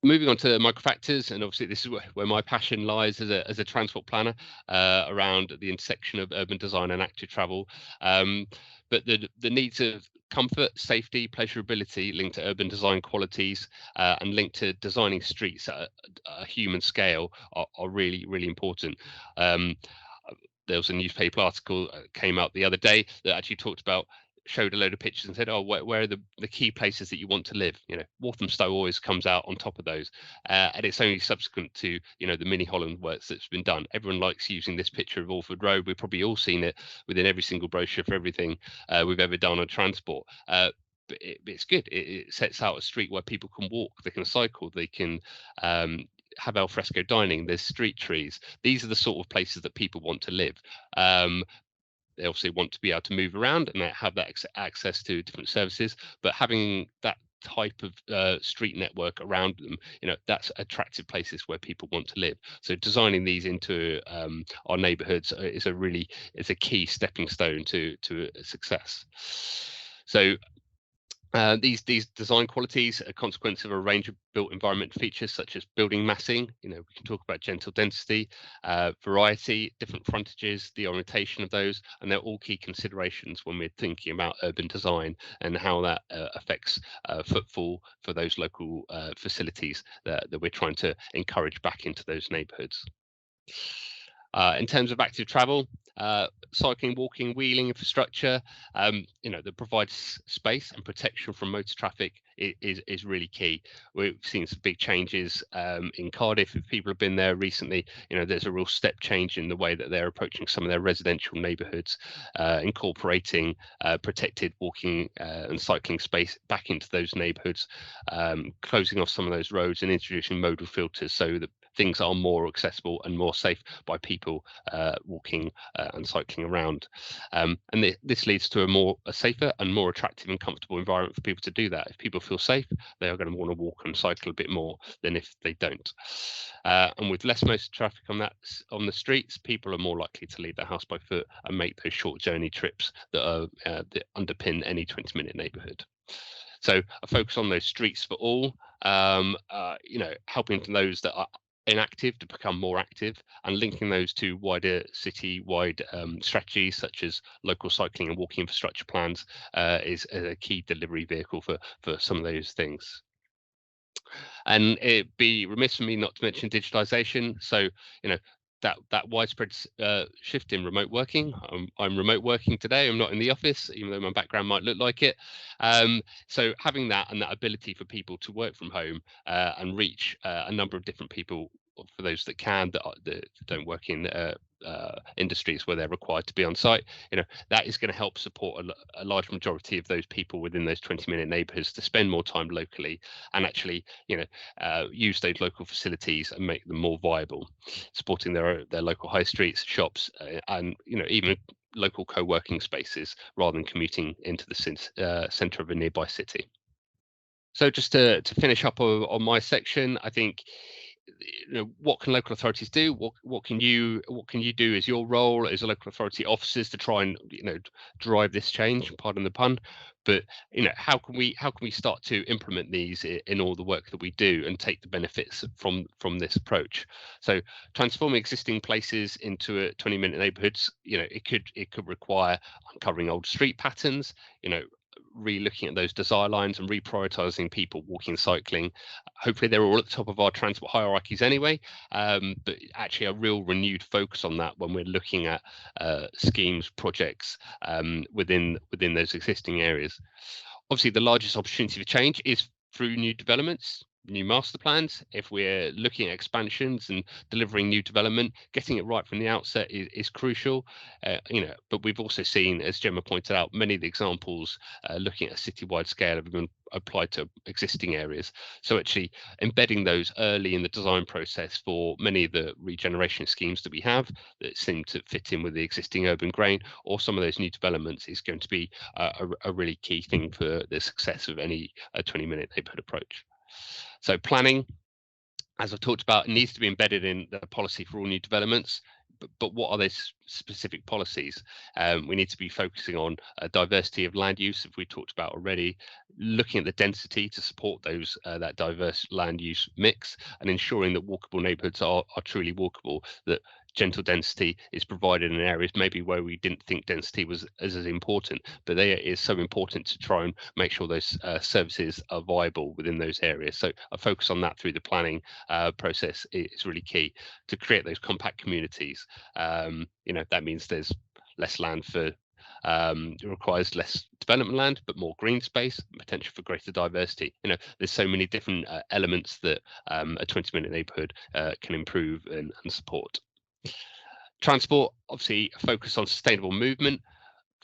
Moving on to microfactors, and obviously this is where my passion lies as a transport planner, around the intersection of urban design and active travel. But the needs of comfort, safety, pleasurability linked to urban design qualities, and linked to designing streets at a human scale are really, really important. There was a newspaper article came out the other day that actually showed a load of pictures and said, oh, where are the key places that you want to live? You know, Walthamstow always comes out on top of those, and it's only subsequent to, you know, the mini Holland works that's been done. Everyone likes using this picture of Alford Road. We've probably all seen it within every single brochure for everything we've ever done on transport. But it's good. It sets out a street where people can walk, they can cycle, they can have al fresco dining, there's street trees. These are the sort of places that people want to live. They obviously want to be able to move around and they have that access to different services, but having that type of street network around them, you know, that's attractive places where people want to live. So designing these into our neighbourhoods is a key stepping stone to success. So these design qualities are a consequence of a range of built environment features such as building massing. You know, we can talk about gentle density, variety, different frontages, the orientation of those, and they're all key considerations when we're thinking about urban design and how that affects footfall for those local facilities that we're trying to encourage back into those neighbourhoods. In terms of active travel, cycling, walking, wheeling infrastructure, you know, that provides space and protection from motor traffic is really key. We've seen some big changes in Cardiff. If people have been there recently, you know, there's a real step change in the way that they're approaching some of their residential neighbourhoods, incorporating protected walking and cycling space back into those neighbourhoods, closing off some of those roads and introducing modal filters so that things are more accessible and more safe by people walking and cycling around. And this leads to a safer and more attractive and comfortable environment for people to do that. If people feel safe, they are going to want to walk and cycle a bit more than if they don't. And with less motor traffic on the streets, people are more likely to leave their house by foot and make those short journey trips that underpin any 20-minute neighbourhood. So a focus on those streets for all, you know, helping those that are inactive to become more active and linking those to wider city-wide strategies such as local cycling and walking infrastructure plans is a key delivery vehicle for some of those things. And it'd be remiss for me not to mention digitalization. So, you know, that widespread shift in remote working. I'm remote working today. I'm not in the office, even though my background might look like it. So having that and that ability for people to work from home and reach a number of different people, for those that can, that don't work in industries where they're required to be on site, you know, that is going to help support a large majority of those people within those 20-minute neighbourhoods to spend more time locally and actually, you know, use those local facilities and make them more viable, supporting their local high streets, shops, and, you know, even local co-working spaces rather than commuting into the centre of a nearby city. So just to finish up on my section, I think, you know, what can local authorities do? What can you do as your role as a local authority officers to try and, you know, drive this change? Pardon the pun, but, you know, how can we start to implement these in all the work that we do and take the benefits from this approach? So transforming existing places into a 20-minute neighbourhoods, you know, it could require uncovering old street patterns, you know, re-looking at those desire lines and reprioritizing people walking and cycling. Hopefully they're all at the top of our transport hierarchies anyway, but actually a real renewed focus on that when we're looking at schemes, projects within those existing areas. Obviously the largest opportunity for change is through new developments, new master plans. If we're looking at expansions and delivering new development, getting it right from the outset is crucial. You know, but we've also seen, as Gemma pointed out, many of the examples looking at a citywide scale have been applied to existing areas. So actually embedding those early in the design process for many of the regeneration schemes that we have that seem to fit in with the existing urban grain or some of those new developments is going to be a really key thing for the success of any 20-minute neighbourhood approach. So planning, as I've talked about, needs to be embedded in the policy for all new developments. but what are those specific policies? We need to be focusing on diversity of land use, if we talked about already, looking at the density to support those that diverse land use mix, and ensuring that walkable neighbourhoods are truly walkable, that gentle density is provided in areas maybe where we didn't think density was as important, but it is so important to try and make sure those services are viable within those areas. So a focus on that through the planning process is really key to create those compact communities. That means there's less land for it requires less development land, but more green space, potential for greater diversity. There's so many different elements that a 20-minute neighbourhood can improve and support. Transport, obviously, a focus on sustainable movement.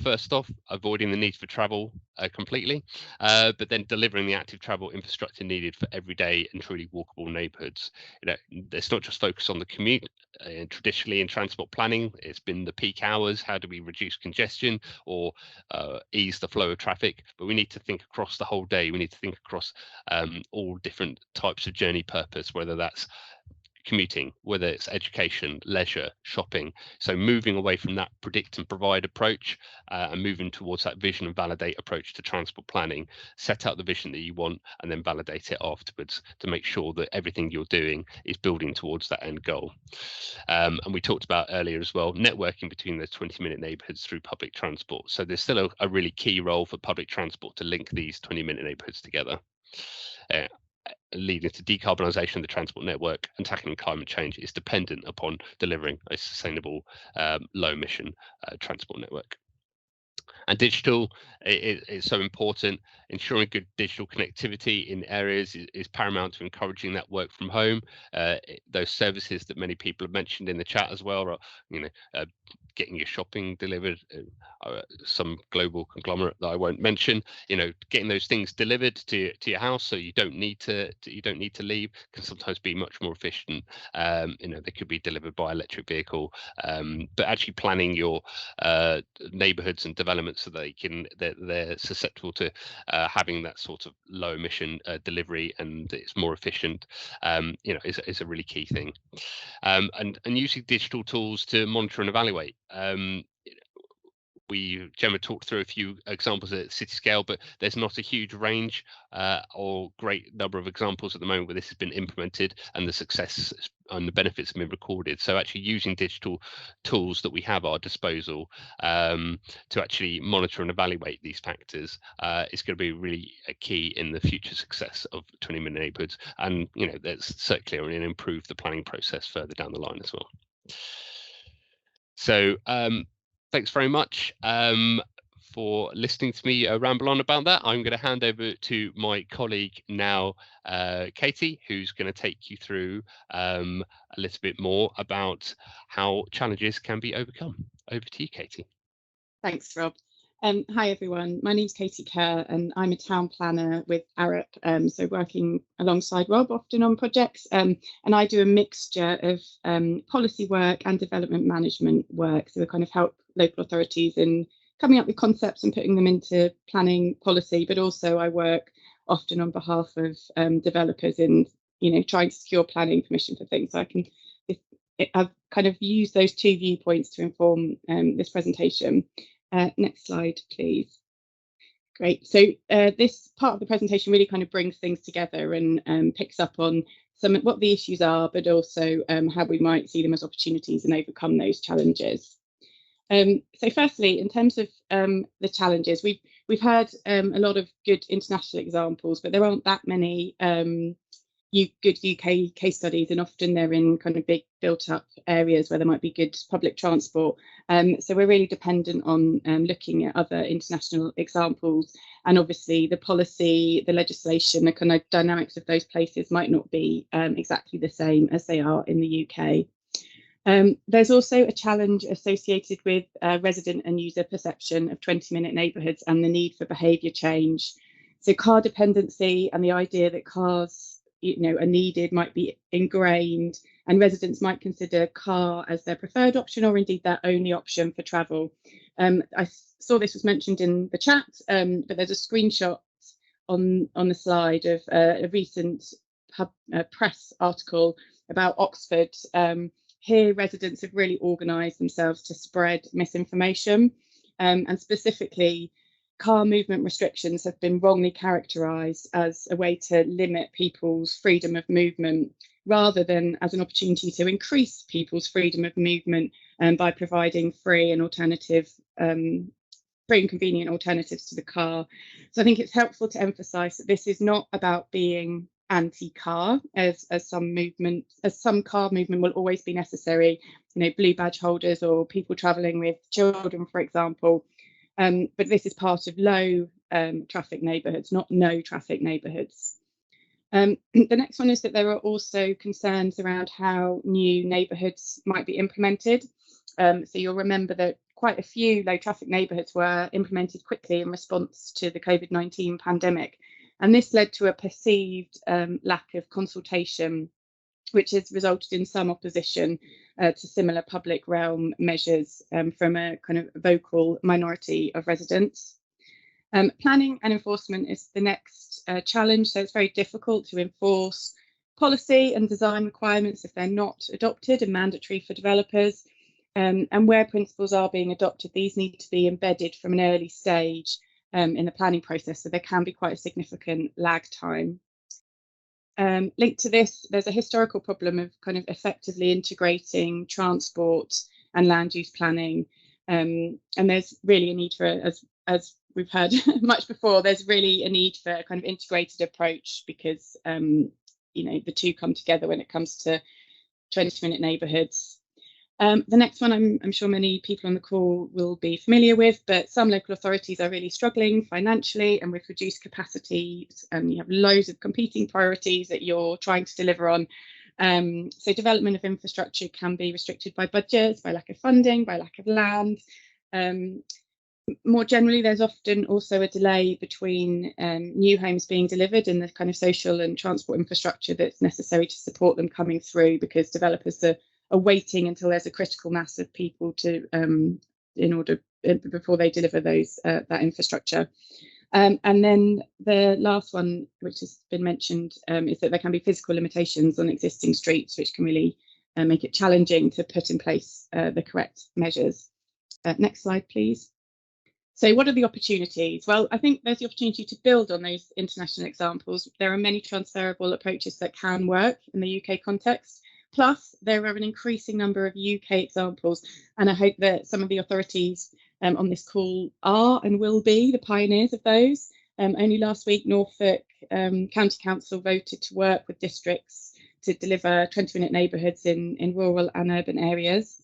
First off, avoiding the need for travel completely, but then delivering the active travel infrastructure needed for everyday and truly walkable neighbourhoods. It's not just focus on the commute. Traditionally in transport planning, it's been the peak hours. How do we reduce congestion or ease the flow of traffic? But we need to think across the whole day. We need to think across all different types of journey purpose, whether that's commuting, whether it's education, leisure, shopping. So moving away from that predict and provide approach and moving towards that vision and validate approach to transport planning. Set out the vision that you want and then validate it afterwards to make sure that everything you're doing is building towards that end goal. And we talked about earlier as well, networking between those 20-minute neighbourhoods through public transport. So there's still a really key role for public transport to link these 20-minute neighbourhoods together. Leading to decarbonisation of the transport network and tackling climate change is dependent upon delivering a sustainable, low emission transport network. And digital is so important. Ensuring good digital connectivity in areas is paramount to encouraging that work from home. Those services that many people have mentioned in the chat as well are, getting your shopping delivered, some global conglomerate that I won't mention, getting those things delivered to your house so you don't need to leave can sometimes be much more efficient. They could be delivered by electric vehicle, but actually planning your neighborhoods and developments so they're susceptible to having that sort of low emission delivery, and it's more efficient, is a really key thing. And using digital tools to monitor and evaluate. Gemma talked through a few examples at city scale, but there's not a huge range or great number of examples at the moment where this has been implemented and the success and the benefits have been recorded. So actually using digital tools that we have at our disposal to actually monitor and evaluate these factors is going to be really a key in the future success of 20-minute neighbourhoods, and that's circular and improve the planning process further down the line as well. So thanks very much for listening to me ramble on about that. I'm going to hand over to my colleague now, Katie, who's going to take you through a little bit more about how challenges can be overcome. Over to you, Katie. Thanks, Rob. Hi, everyone. My name's Katie Kerr, and I'm a town planner with Arup, so working alongside Rob often on projects. And I do a mixture of policy work and development management work, so I kind of help local authorities in coming up with concepts and putting them into planning policy, but also I work often on behalf of developers in, trying to secure planning permission for things. So I've kind of used those two viewpoints to inform this presentation. Next slide, please. Great. So this part of the presentation really kind of brings things together and picks up on what the issues are, but also how we might see them as opportunities and overcome those challenges. So firstly, in terms of the challenges, we've had a lot of good international examples, but there aren't that many good UK case studies, and often they're in kind of big built up areas where there might be good public transport. So we're really dependent on looking at other international examples, and obviously the policy, the legislation, the kind of dynamics of those places might not be exactly the same as they are in the UK. There's also a challenge associated with resident and user perception of 20-minute neighbourhoods and the need for behaviour change. So car dependency and the idea that cars are needed might be ingrained, and residents might consider car as their preferred option or indeed their only option for travel. I saw this was mentioned in the chat, but there's a screenshot on the slide of a recent press article about Oxford, here residents have really organised themselves to spread misinformation, and specifically car movement restrictions have been wrongly characterised as a way to limit people's freedom of movement rather than as an opportunity to increase people's freedom of movement by providing free and convenient alternatives to the car. So I think it's helpful to emphasise that this is not about being anti-car, as some car movement will always be necessary, blue badge holders or people travelling with children, for example. But this is part of low traffic neighbourhoods, not no traffic neighbourhoods. The next one is that there are also concerns around how new neighbourhoods might be implemented. So you'll remember that quite a few low traffic neighbourhoods were implemented quickly in response to the COVID-19 pandemic. And this led to a perceived lack of consultation, which has resulted in some opposition to similar public realm measures from a kind of vocal minority of residents. Planning and enforcement is the next challenge. So it's very difficult to enforce policy and design requirements if they're not adopted and mandatory for developers. And where principles are being adopted, these need to be embedded from an early stage in the planning process, so there can be quite a significant lag time. Linked to this, there's a historical problem of kind of effectively integrating transport and land use planning, and there's really a need for, as we've heard much before, there's really a need for a kind of integrated approach because the two come together when it comes to 20-minute neighbourhoods. The next one I'm sure many people on the call will be familiar with, but some local authorities are really struggling financially and with reduced capacity, and you have loads of competing priorities that you're trying to deliver on. So development of infrastructure can be restricted by budgets, by lack of funding, by lack of land. More generally, there's often also a delay between new homes being delivered and the kind of social and transport infrastructure that's necessary to support them coming through, because developers are waiting until there's a critical mass of people to before they deliver those that infrastructure. And then the last one, which has been mentioned, is that there can be physical limitations on existing streets, which can really make it challenging to put in place the correct measures. Next slide, please. So what are the opportunities? Well, I think there's the opportunity to build on those international examples. There are many transferable approaches that can work in the UK context. Plus, there are an increasing number of UK examples, and I hope that some of the authorities on this call are and will be the pioneers of those. Only last week, Norfolk County Council voted to work with districts to deliver 20-minute neighbourhoods in rural and urban areas.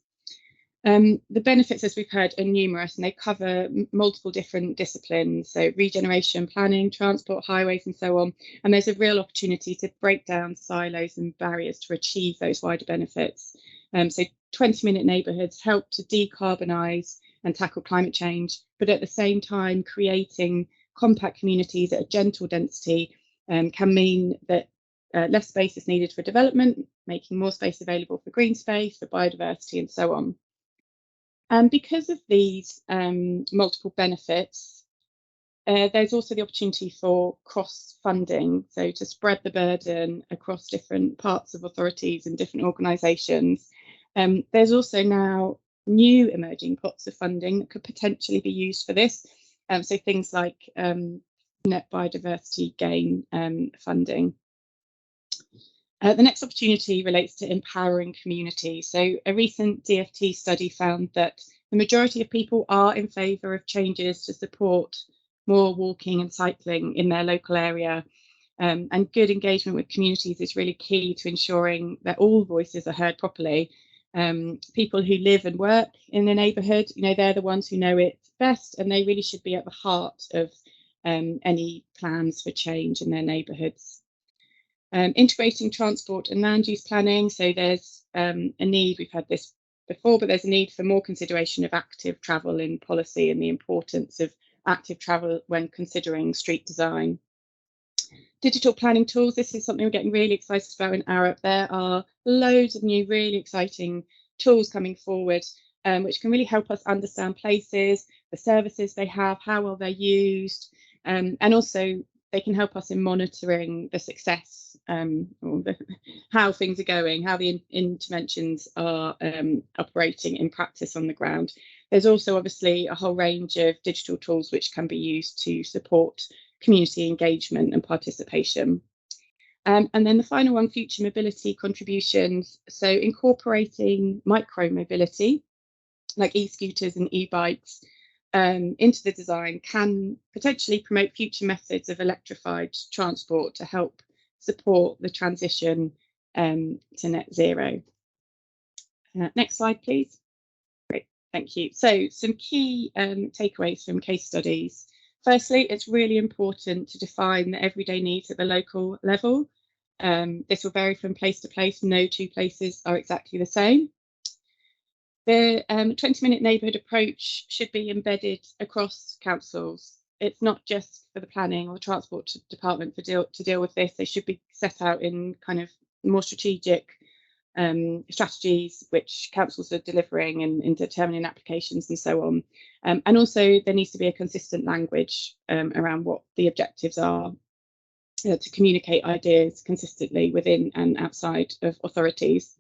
The benefits, as we've heard, are numerous, and they cover multiple different disciplines, so regeneration, planning, transport, highways, and so on. And there's a real opportunity to break down silos and barriers to achieve those wider benefits. So 20-minute neighbourhoods help to decarbonise and tackle climate change, but at the same time, creating compact communities at a gentle density can mean that less space is needed for development, making more space available for green space, for biodiversity, and so on. And because of these multiple benefits, there's also the opportunity for cross-funding, so to spread the burden across different parts of authorities and different organisations. There's also now new emerging pots of funding that could potentially be used for this. So things like net biodiversity gain funding. The next opportunity relates to empowering communities. So a recent DFT study found that the majority of people are in favour of changes to support more walking and cycling in their local area. And good engagement with communities is really key to ensuring that all voices are heard properly. People who live and work in the neighbourhood, they're the ones who know it best, and they really should be at the heart of any plans for change in their neighbourhoods. Integrating transport and land use planning. So there's a need, we've had this before, but there's a need for more consideration of active travel in policy and the importance of active travel when considering street design. Digital planning tools. This is something we're getting really excited about in Arup. There are loads of new, really exciting tools coming forward, which can really help us understand places, the services they have, how well they're used, and also they can help us in monitoring the success or how things are going, how the interventions are operating in practice on the ground. There's also obviously a whole range of digital tools which can be used to support community engagement and participation. And then the final one, future mobility contributions. So incorporating micro mobility, like e-scooters and e-bikes, into the design can potentially promote future methods of electrified transport to help support the transition to net zero. Next slide, please. Great, thank you. So some key takeaways from case studies. Firstly, it's really important to define the everyday needs at the local level. This will vary from place to place. No two places are exactly the same. The 20-minute neighbourhood approach should be embedded across councils. It's not just for the planning or the transport department to deal with this. They should be set out in kind of more strategic strategies which councils are delivering and in determining applications and so on. And also there needs to be a consistent language around what the objectives are to communicate ideas consistently within and outside of authorities.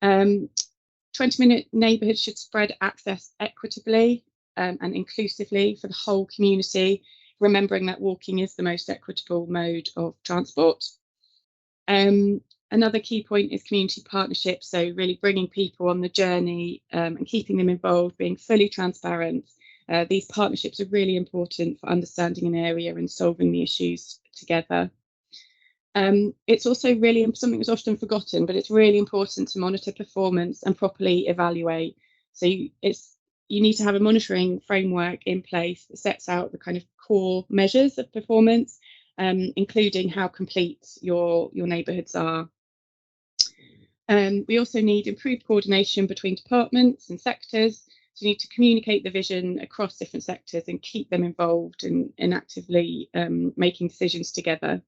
20-minute neighbourhoods should spread access equitably and inclusively for the whole community, remembering that walking is the most equitable mode of transport. Another key point is community partnerships, so really bringing people on the journey and keeping them involved, being fully transparent. These partnerships are really important for understanding an area and solving the issues together. It's also really something that's often forgotten, but it's really important to monitor performance and properly evaluate. So you need to have a monitoring framework in place that sets out the kind of core measures of performance, including how complete your neighbourhoods are. We also need improved coordination between departments and sectors. So you need to communicate the vision across different sectors and keep them involved in actively making decisions together.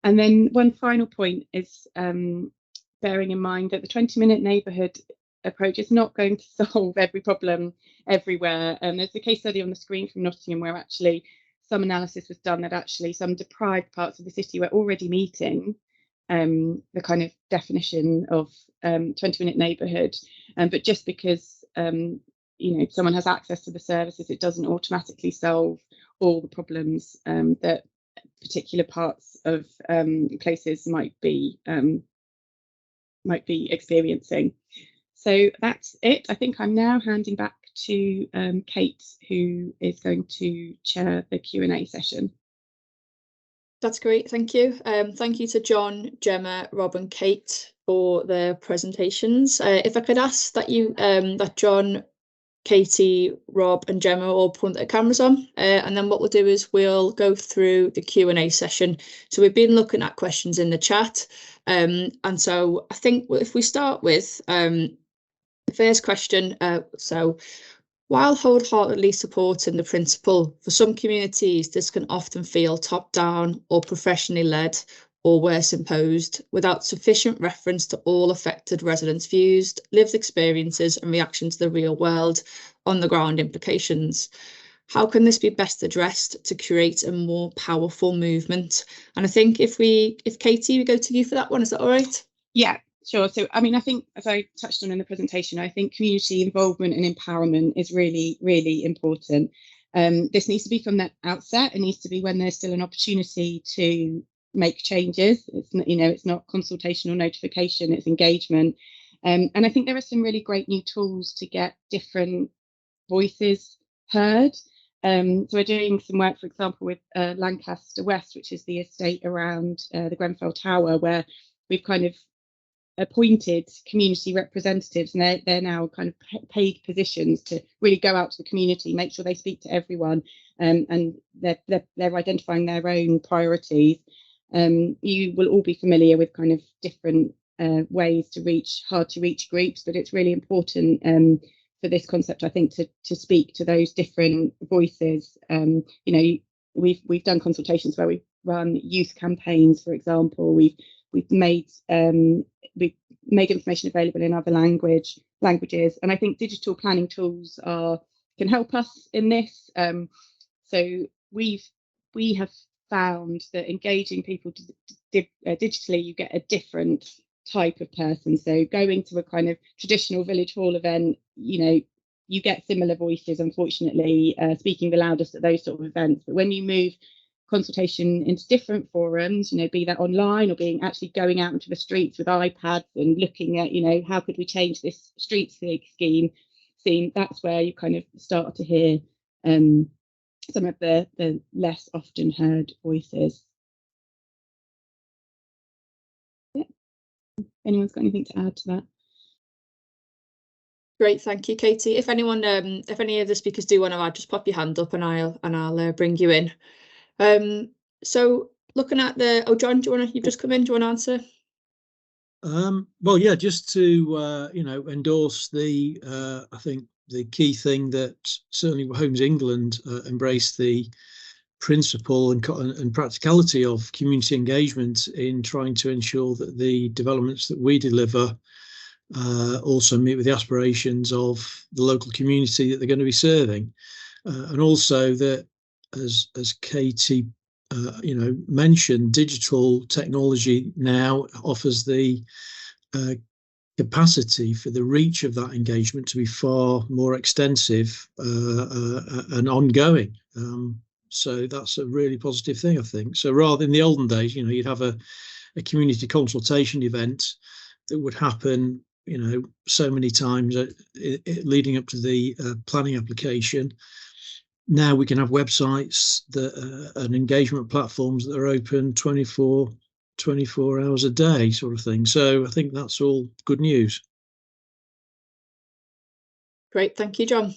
And then one final point is bearing in mind that the 20-minute neighbourhood approach is not going to solve every problem everywhere. There's a case study on the screen from Nottingham where actually some analysis was done that actually some deprived parts of the city were already meeting the kind of definition of 20-minute neighbourhood. But just because someone has access to the services, it doesn't automatically solve all the problems that particular parts of places might be experiencing. So that's it. I think I'm now handing back to Kate, who is going to chair the Q&A session. That's great, thank you. Thank you to John, Gemma, Rob and Kate for their presentations. If I could ask that that John, Katie, Rob and Gemma all put their cameras on, and then what we'll do is we'll go through the Q&A session. So we've been looking at questions in the chat, and so I think if we start with the first question, so while wholeheartedly supporting the principle, for some communities this can often feel top-down or professionally led or worse imposed, without sufficient reference to all affected residents' views, lived experiences and reaction to the real world on the ground implications. How can this be best addressed to create a more powerful movement? And I think if Katie, we go to you for that one, is that all right? Yeah, sure. So, I mean, I think as I touched on in the presentation, I think community involvement and empowerment is really, really important. This needs to be from the outset. It needs to be when there's still an opportunity to make changes. It's not, it's not consultation or notification, it's engagement. And I think there are some really great new tools to get different voices heard. So we're doing some work, for example, with Lancaster West, which is the estate around the Grenfell Tower, where we've kind of appointed community representatives, and they're now kind of paid positions to really go out to the community, make sure they speak to everyone, and they're identifying their own priorities. You will all be familiar with kind of different ways to reach hard to reach groups, but it's really important for this concept, I think, to speak to those different voices. We've done consultations where we've run youth campaigns, for example. We've made information available in other languages, and I think digital planning tools can help us in this. So we have found that engaging people digitally, you get a different type of person. So going to a kind of traditional village hall event, you get similar voices, unfortunately, speaking the loudest at those sort of events. But when you move consultation into different forums, be that online or being actually going out into the streets with iPads and looking at, how could we change this street scheme, that's where you kind of start to hear some of the less often heard voices. Yeah. Anyone's got anything to add to that? Great, thank you, Katie. If anyone, if any of the speakers do want to add, just pop your hand up and I'll bring you in. So looking at the, John, you've just come in, do you want to answer? Well, yeah, just to endorse the I think the key thing that certainly Homes England embraced the principle and practicality of community engagement in trying to ensure that the developments that we deliver also meet with the aspirations of the local community that they're going to be serving, and also that, as Katie mentioned, digital technology now offers the capacity for the reach of that engagement to be far more extensive and ongoing. So that's a really positive thing, I think. So rather in the olden days, you'd have a community consultation event that would happen, so many times leading up to the planning application. Now we can have websites and engagement platforms that are open 24 hours a day, sort of thing. So I think that's all good news. Great, thank you, John.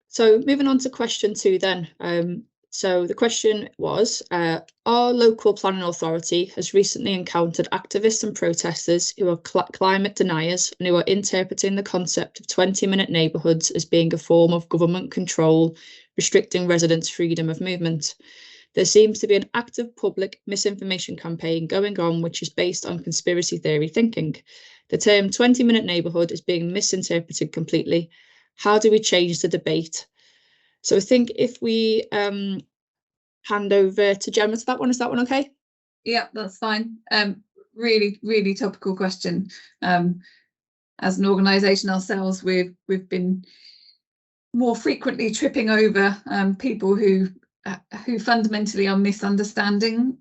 So moving on to question 2 then. So the question was, our local planning authority has recently encountered activists and protesters who are climate deniers and who are interpreting the concept of 20-minute neighbourhoods as being a form of government control, restricting residents' freedom of movement. There seems to be an active public misinformation campaign going on, which is based on conspiracy theory thinking. The term 20-minute neighbourhood is being misinterpreted completely. How do we change the debate? So I think if we hand over to Gemma to that one, is that one okay? Yeah, that's fine. Really, really topical question. As an organisation ourselves, we've been more frequently tripping over people who fundamentally are misunderstanding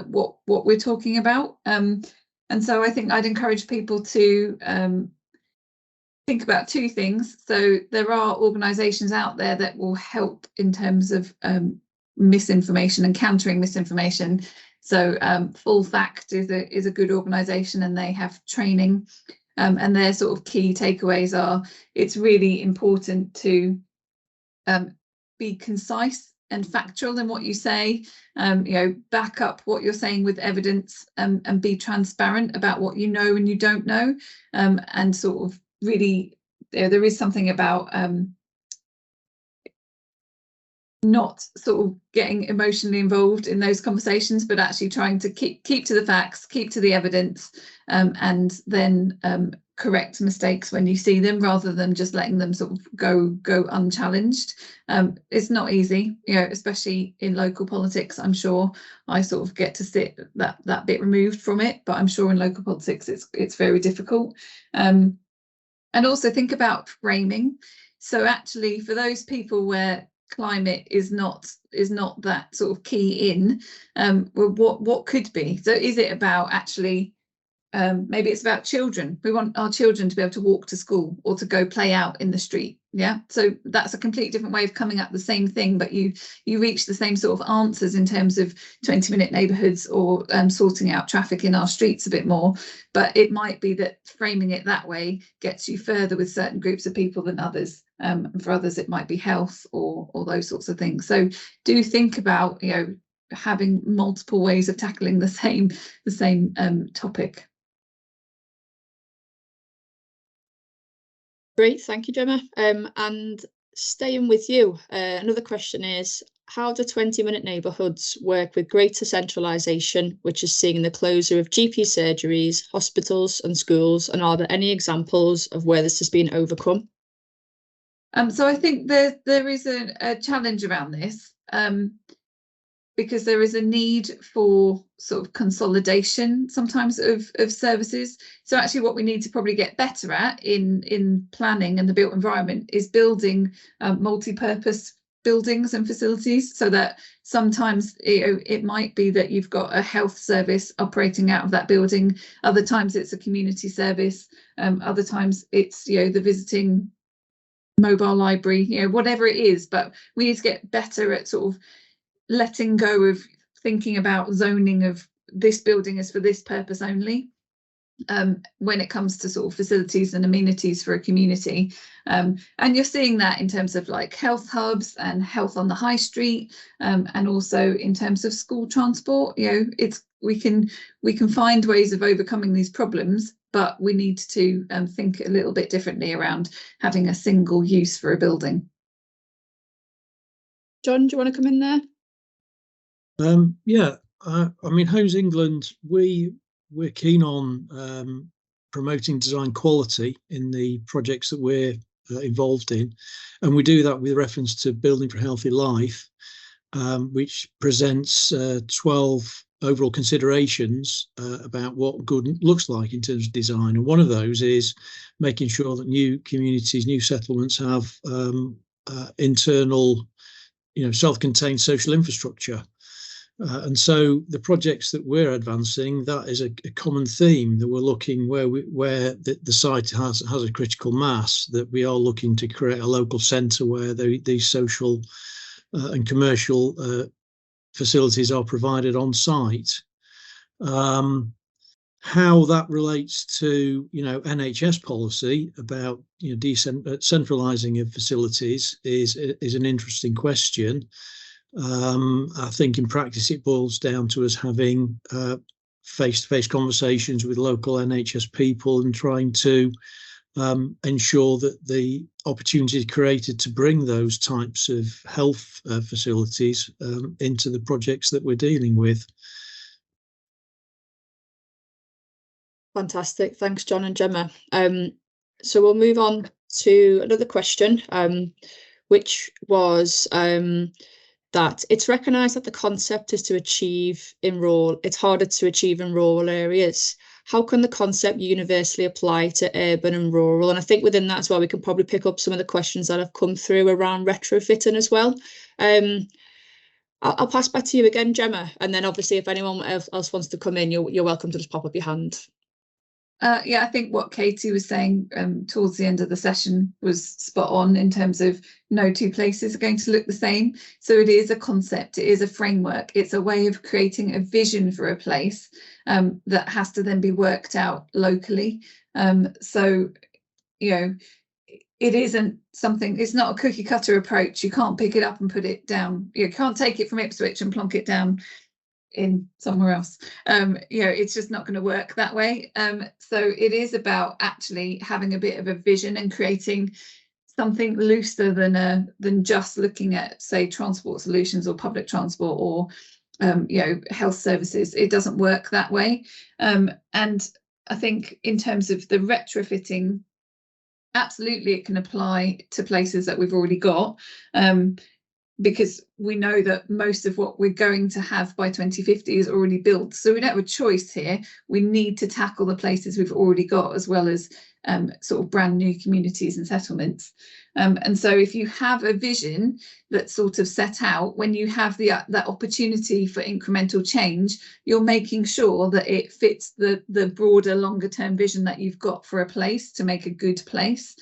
what we're talking about. And so I think I'd encourage people to think about 2 things. So there are organisations out there that will help in terms of misinformation and countering misinformation. So Full Fact is a good organisation, and they have training, and their sort of key takeaways are it's really important to be concise and factual in what you say, back up what you're saying with evidence, and be transparent about what you know and you don't know, and sort of really there is something about not sort of getting emotionally involved in those conversations, but actually trying to keep to the facts, keep to the evidence, and then correct mistakes when you see them, rather than just letting them sort of go unchallenged. It's not easy, especially in local politics. I'm sure I sort of get to sit that bit removed from it, but I'm sure in local politics it's very difficult. And also think about framing. So actually, for those people where climate is not that sort of key in, well, what could be? So is it about actually maybe it's about children? We want our children to be able to walk to school or to go play out in the street. Yeah, so that's a completely different way of coming at the same thing, but you reach the same sort of answers in terms of 20-minute neighbourhoods or sorting out traffic in our streets a bit more. But it might be that framing it that way gets you further with certain groups of people than others. And for others, it might be health or those sorts of things. So do think about having multiple ways of tackling the same topic. Great, thank you, Gemma. And staying with you, another question is, how do 20-minute neighbourhoods work with greater centralisation, which is seeing the closure of GP surgeries, hospitals and schools? And are there any examples of where this has been overcome? So I think there is a challenge around this, because there is a need for sort of consolidation sometimes of services. So actually what we need to probably get better at in planning and the built environment is building multi-purpose buildings and facilities, so that sometimes it might be that you've got a health service operating out of that building, other times it's a community service, other times it's the visiting mobile library, whatever it is. But we need to get better at sort of letting go of thinking about zoning of this building is for this purpose only, when it comes to sort of facilities and amenities for a community. And you're seeing that in terms of like health hubs and health on the high street, and also in terms of school transport. We can find ways of overcoming these problems, but we need to think a little bit differently around having a single use for a building. John, do you want to come in there? Yeah, I mean, Homes England, we're keen on promoting design quality in the projects that we're involved in, and we do that with reference to Building for a Healthy Life, which presents 12 overall considerations about what good looks like in terms of design. And one of those is making sure that new communities, new settlements have internal, self-contained social infrastructure. And so the projects that we're advancing, that is a common theme, that we're looking where the site has a critical mass, that we are looking to create a local centre where these social and commercial facilities are provided on site. How that relates to NHS policy about centralising of facilities is an interesting question. I think in practice it boils down to us having face-to-face conversations with local NHS people and trying to ensure that the opportunity created to bring those types of health facilities into the projects that we're dealing with. Fantastic. Thanks, John and Gemma. So we'll move on to another question, which was that it's recognised that the concept is to achieve it's harder to achieve in rural areas. How can the concept universally apply to urban and rural? And I think within that as well, we can probably pick up some of the questions that have come through around retrofitting as well. I'll pass back to you again, Gemma, and then obviously if anyone else wants to come in, you're welcome to just pop up your hand. Yeah, I think what Katie was saying towards the end of the session was spot on in terms of no two places are going to look the same. So it is a concept, it is a framework, it's a way of creating a vision for a place that has to then be worked out locally. So, it isn't something, it's not a cookie cutter approach. You can't pick it up and put it down. You can't take it from Ipswich and plonk it down in somewhere else. It's just not going to work that way. So it is about actually having a bit of a vision and creating something looser than just looking at, say, transport solutions or public transport or health services. It doesn't work that way. And I think in terms of the retrofitting, absolutely it can apply to places that we've already got. Because we know that most of what we're going to have by 2050 is already built. So we don't have a choice here. We need to tackle the places we've already got, as well as sort of brand new communities and settlements. And so if you have a vision that's sort of set out, when you have that opportunity for incremental change, you're making sure that it fits the broader, longer term vision that you've got for a place to make a good place.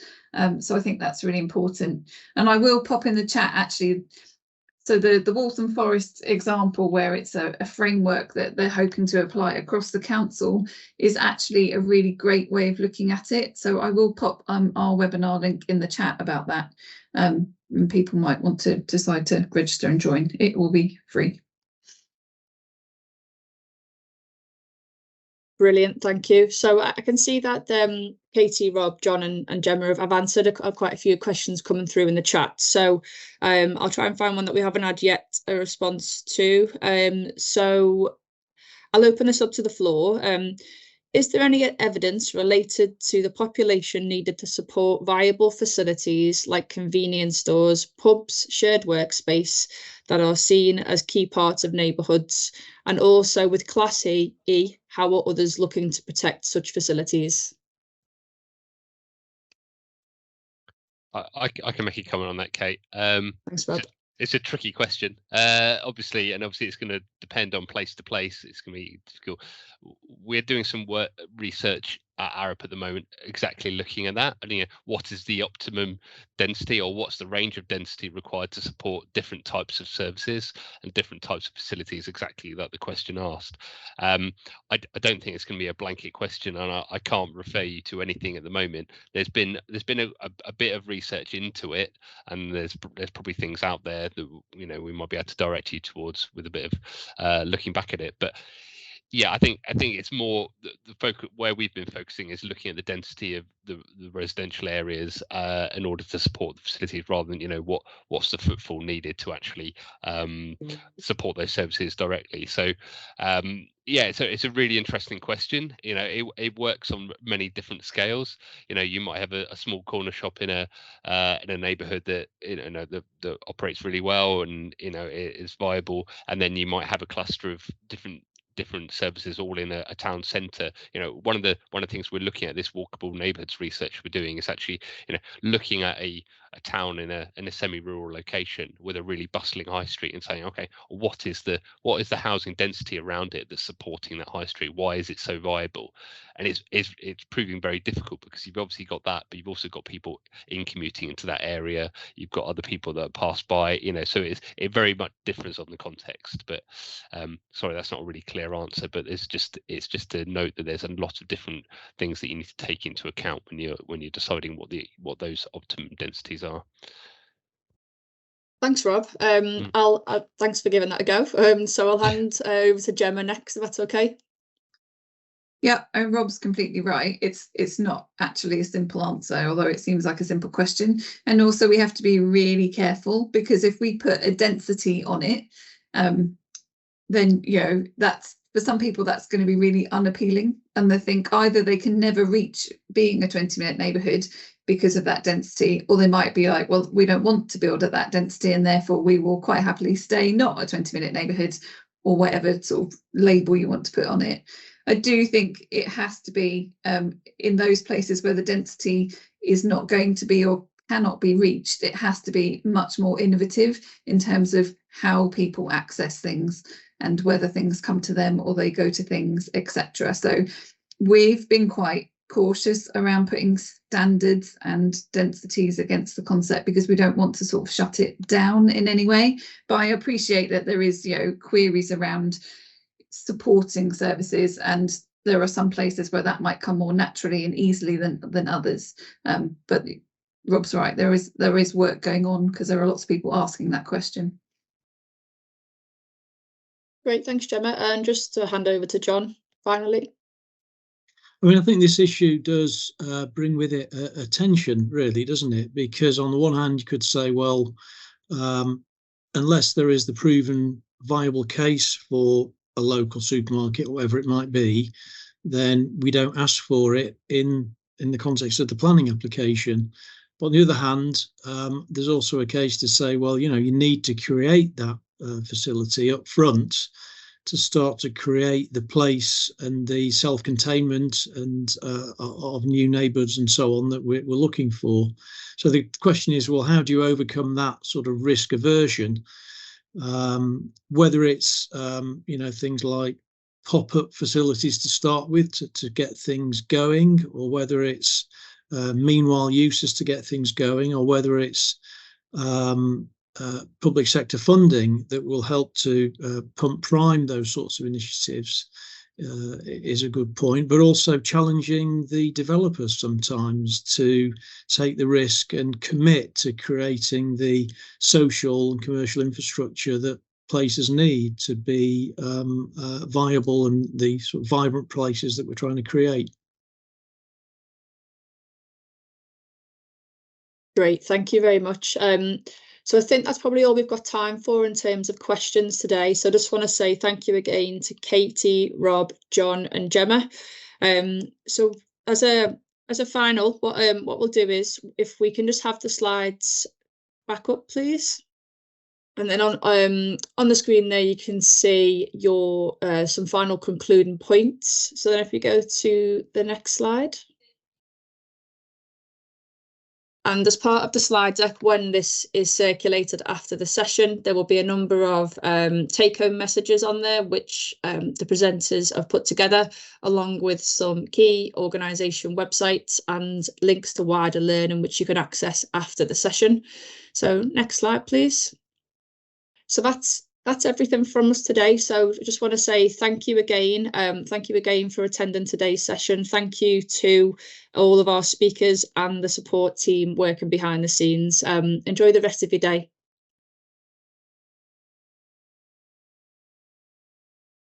So I think that's really important. And I will pop in the chat actually. So the Waltham Forest example, where it's a framework that they're hoping to apply across the council, is actually a really great way of looking at it. So I will pop our webinar link in the chat about that. And people might want to decide to register and join. It will be free. Brilliant, thank you. So I can see that Katie, Rob, John and Gemma have answered quite a few questions coming through in the chat. So I'll try and find one that we haven't had yet a response to. So I'll open this up to the floor. Is there any evidence related to the population needed to support viable facilities like convenience stores, pubs, shared workspace that are seen as key parts of neighbourhoods? And also with Class E, how are others looking to protect such facilities? I can make a comment on that, Kate. Thanks, Rob. It's a tricky question, obviously it's going to depend on place to place. It's going to be difficult. We're doing some research at Arup at the moment, exactly looking at that. And what is the optimum density, or what's the range of density required to support different types of services and different types of facilities, exactly like the question asked. I don't think it's going to be a blanket question, and I can't refer you to anything at the moment. There's been a bit of research into it, and there's probably things out there that we might be able to direct you towards with a bit of looking back at it. But yeah, I think it's more the focus where we've been focusing is looking at the density of the residential areas in order to support the facilities, rather than what's the footfall needed to actually support those services directly. So yeah, so it's a really interesting question. It works on many different scales. You might have a small corner shop in a neighborhood that that operates really well and it is viable, and then you might have a cluster of different services all in a town centre. One of the things we're looking at, this walkable neighbourhoods research we're doing, is actually looking at a town in a semi-rural location with a really bustling high street and saying, okay, what is the housing density around it that's supporting that high street? Why is it so viable? And it's proving very difficult, because you've obviously got that, but you've also got people in commuting into that area. You've got other people that pass by, so it very much differs on the context. But sorry, that's not a really clear answer, but it's just to note that there's a lot of different things that you need to take into account when you're deciding what those optimum densities are. Thanks, Rob. Thanks for giving that a go. So I'll hand over to Gemma next, if that's okay. Yeah, and Rob's completely right. It's not actually a simple answer, although it seems like a simple question. And also we have to be really careful, because if we put a density on it, then that's, for some people, that's going to be really unappealing, and they think either they can never reach being a 20-minute neighbourhood because of that density, or they might be like, well, we don't want to build at that density, and therefore we will quite happily stay not a 20-minute neighbourhood, or whatever sort of label you want to put on it. I do think it has to be in those places where the density is not going to be or cannot be reached, it has to be much more innovative in terms of how people access things and whether things come to them or they go to things, etc. So we've been quite cautious around putting standards and densities against the concept, because we don't want to sort of shut it down in any way. But I appreciate that there is queries around supporting services, and there are some places where that might come more naturally and easily than others. But Rob's right, there is work going on, because there are lots of people asking that question. Great, thanks, Gemma. And just to hand over to John finally. I think this issue does bring with it a tension, really, doesn't it? Because on the one hand, you could say, well, unless there is the proven viable case for a local supermarket, or whatever it might be, then we don't ask for it in the context of the planning application. But on the other hand, there's also a case to say, well, you need to create that facility up front to start to create the place and the self-containment and of new neighbourhoods and so on that we're looking for. So the question is, well, how do you overcome that sort of risk aversion? Whether it's things like pop-up facilities to start with to get things going, or whether it's meanwhile uses to get things going, or whether it's public sector funding that will help to pump prime those sorts of initiatives, is a good point. But also challenging the developers sometimes to take the risk and commit to creating the social and commercial infrastructure that places need to be viable, and the sort of vibrant places that we're trying to create. Great, thank you very much. So I think that's probably all we've got time for in terms of questions today. So I just want to say thank you again to Katie, Rob, John and Gemma. So as a final, what we'll do is, if we can just have the slides back up, please. And then on the screen there, you can see your some final concluding points. So then if we go to the next slide. And as part of the slide deck, when this is circulated after the session, there will be a number of take-home messages on there, which the presenters have put together, along with some key organisation websites and links to wider learning, which you can access after the session. So next slide, please. So that's everything from us today. So I just want to say thank you again. Thank you again for attending today's session. Thank you to all of our speakers and the support team working behind the scenes. Enjoy the rest of your day.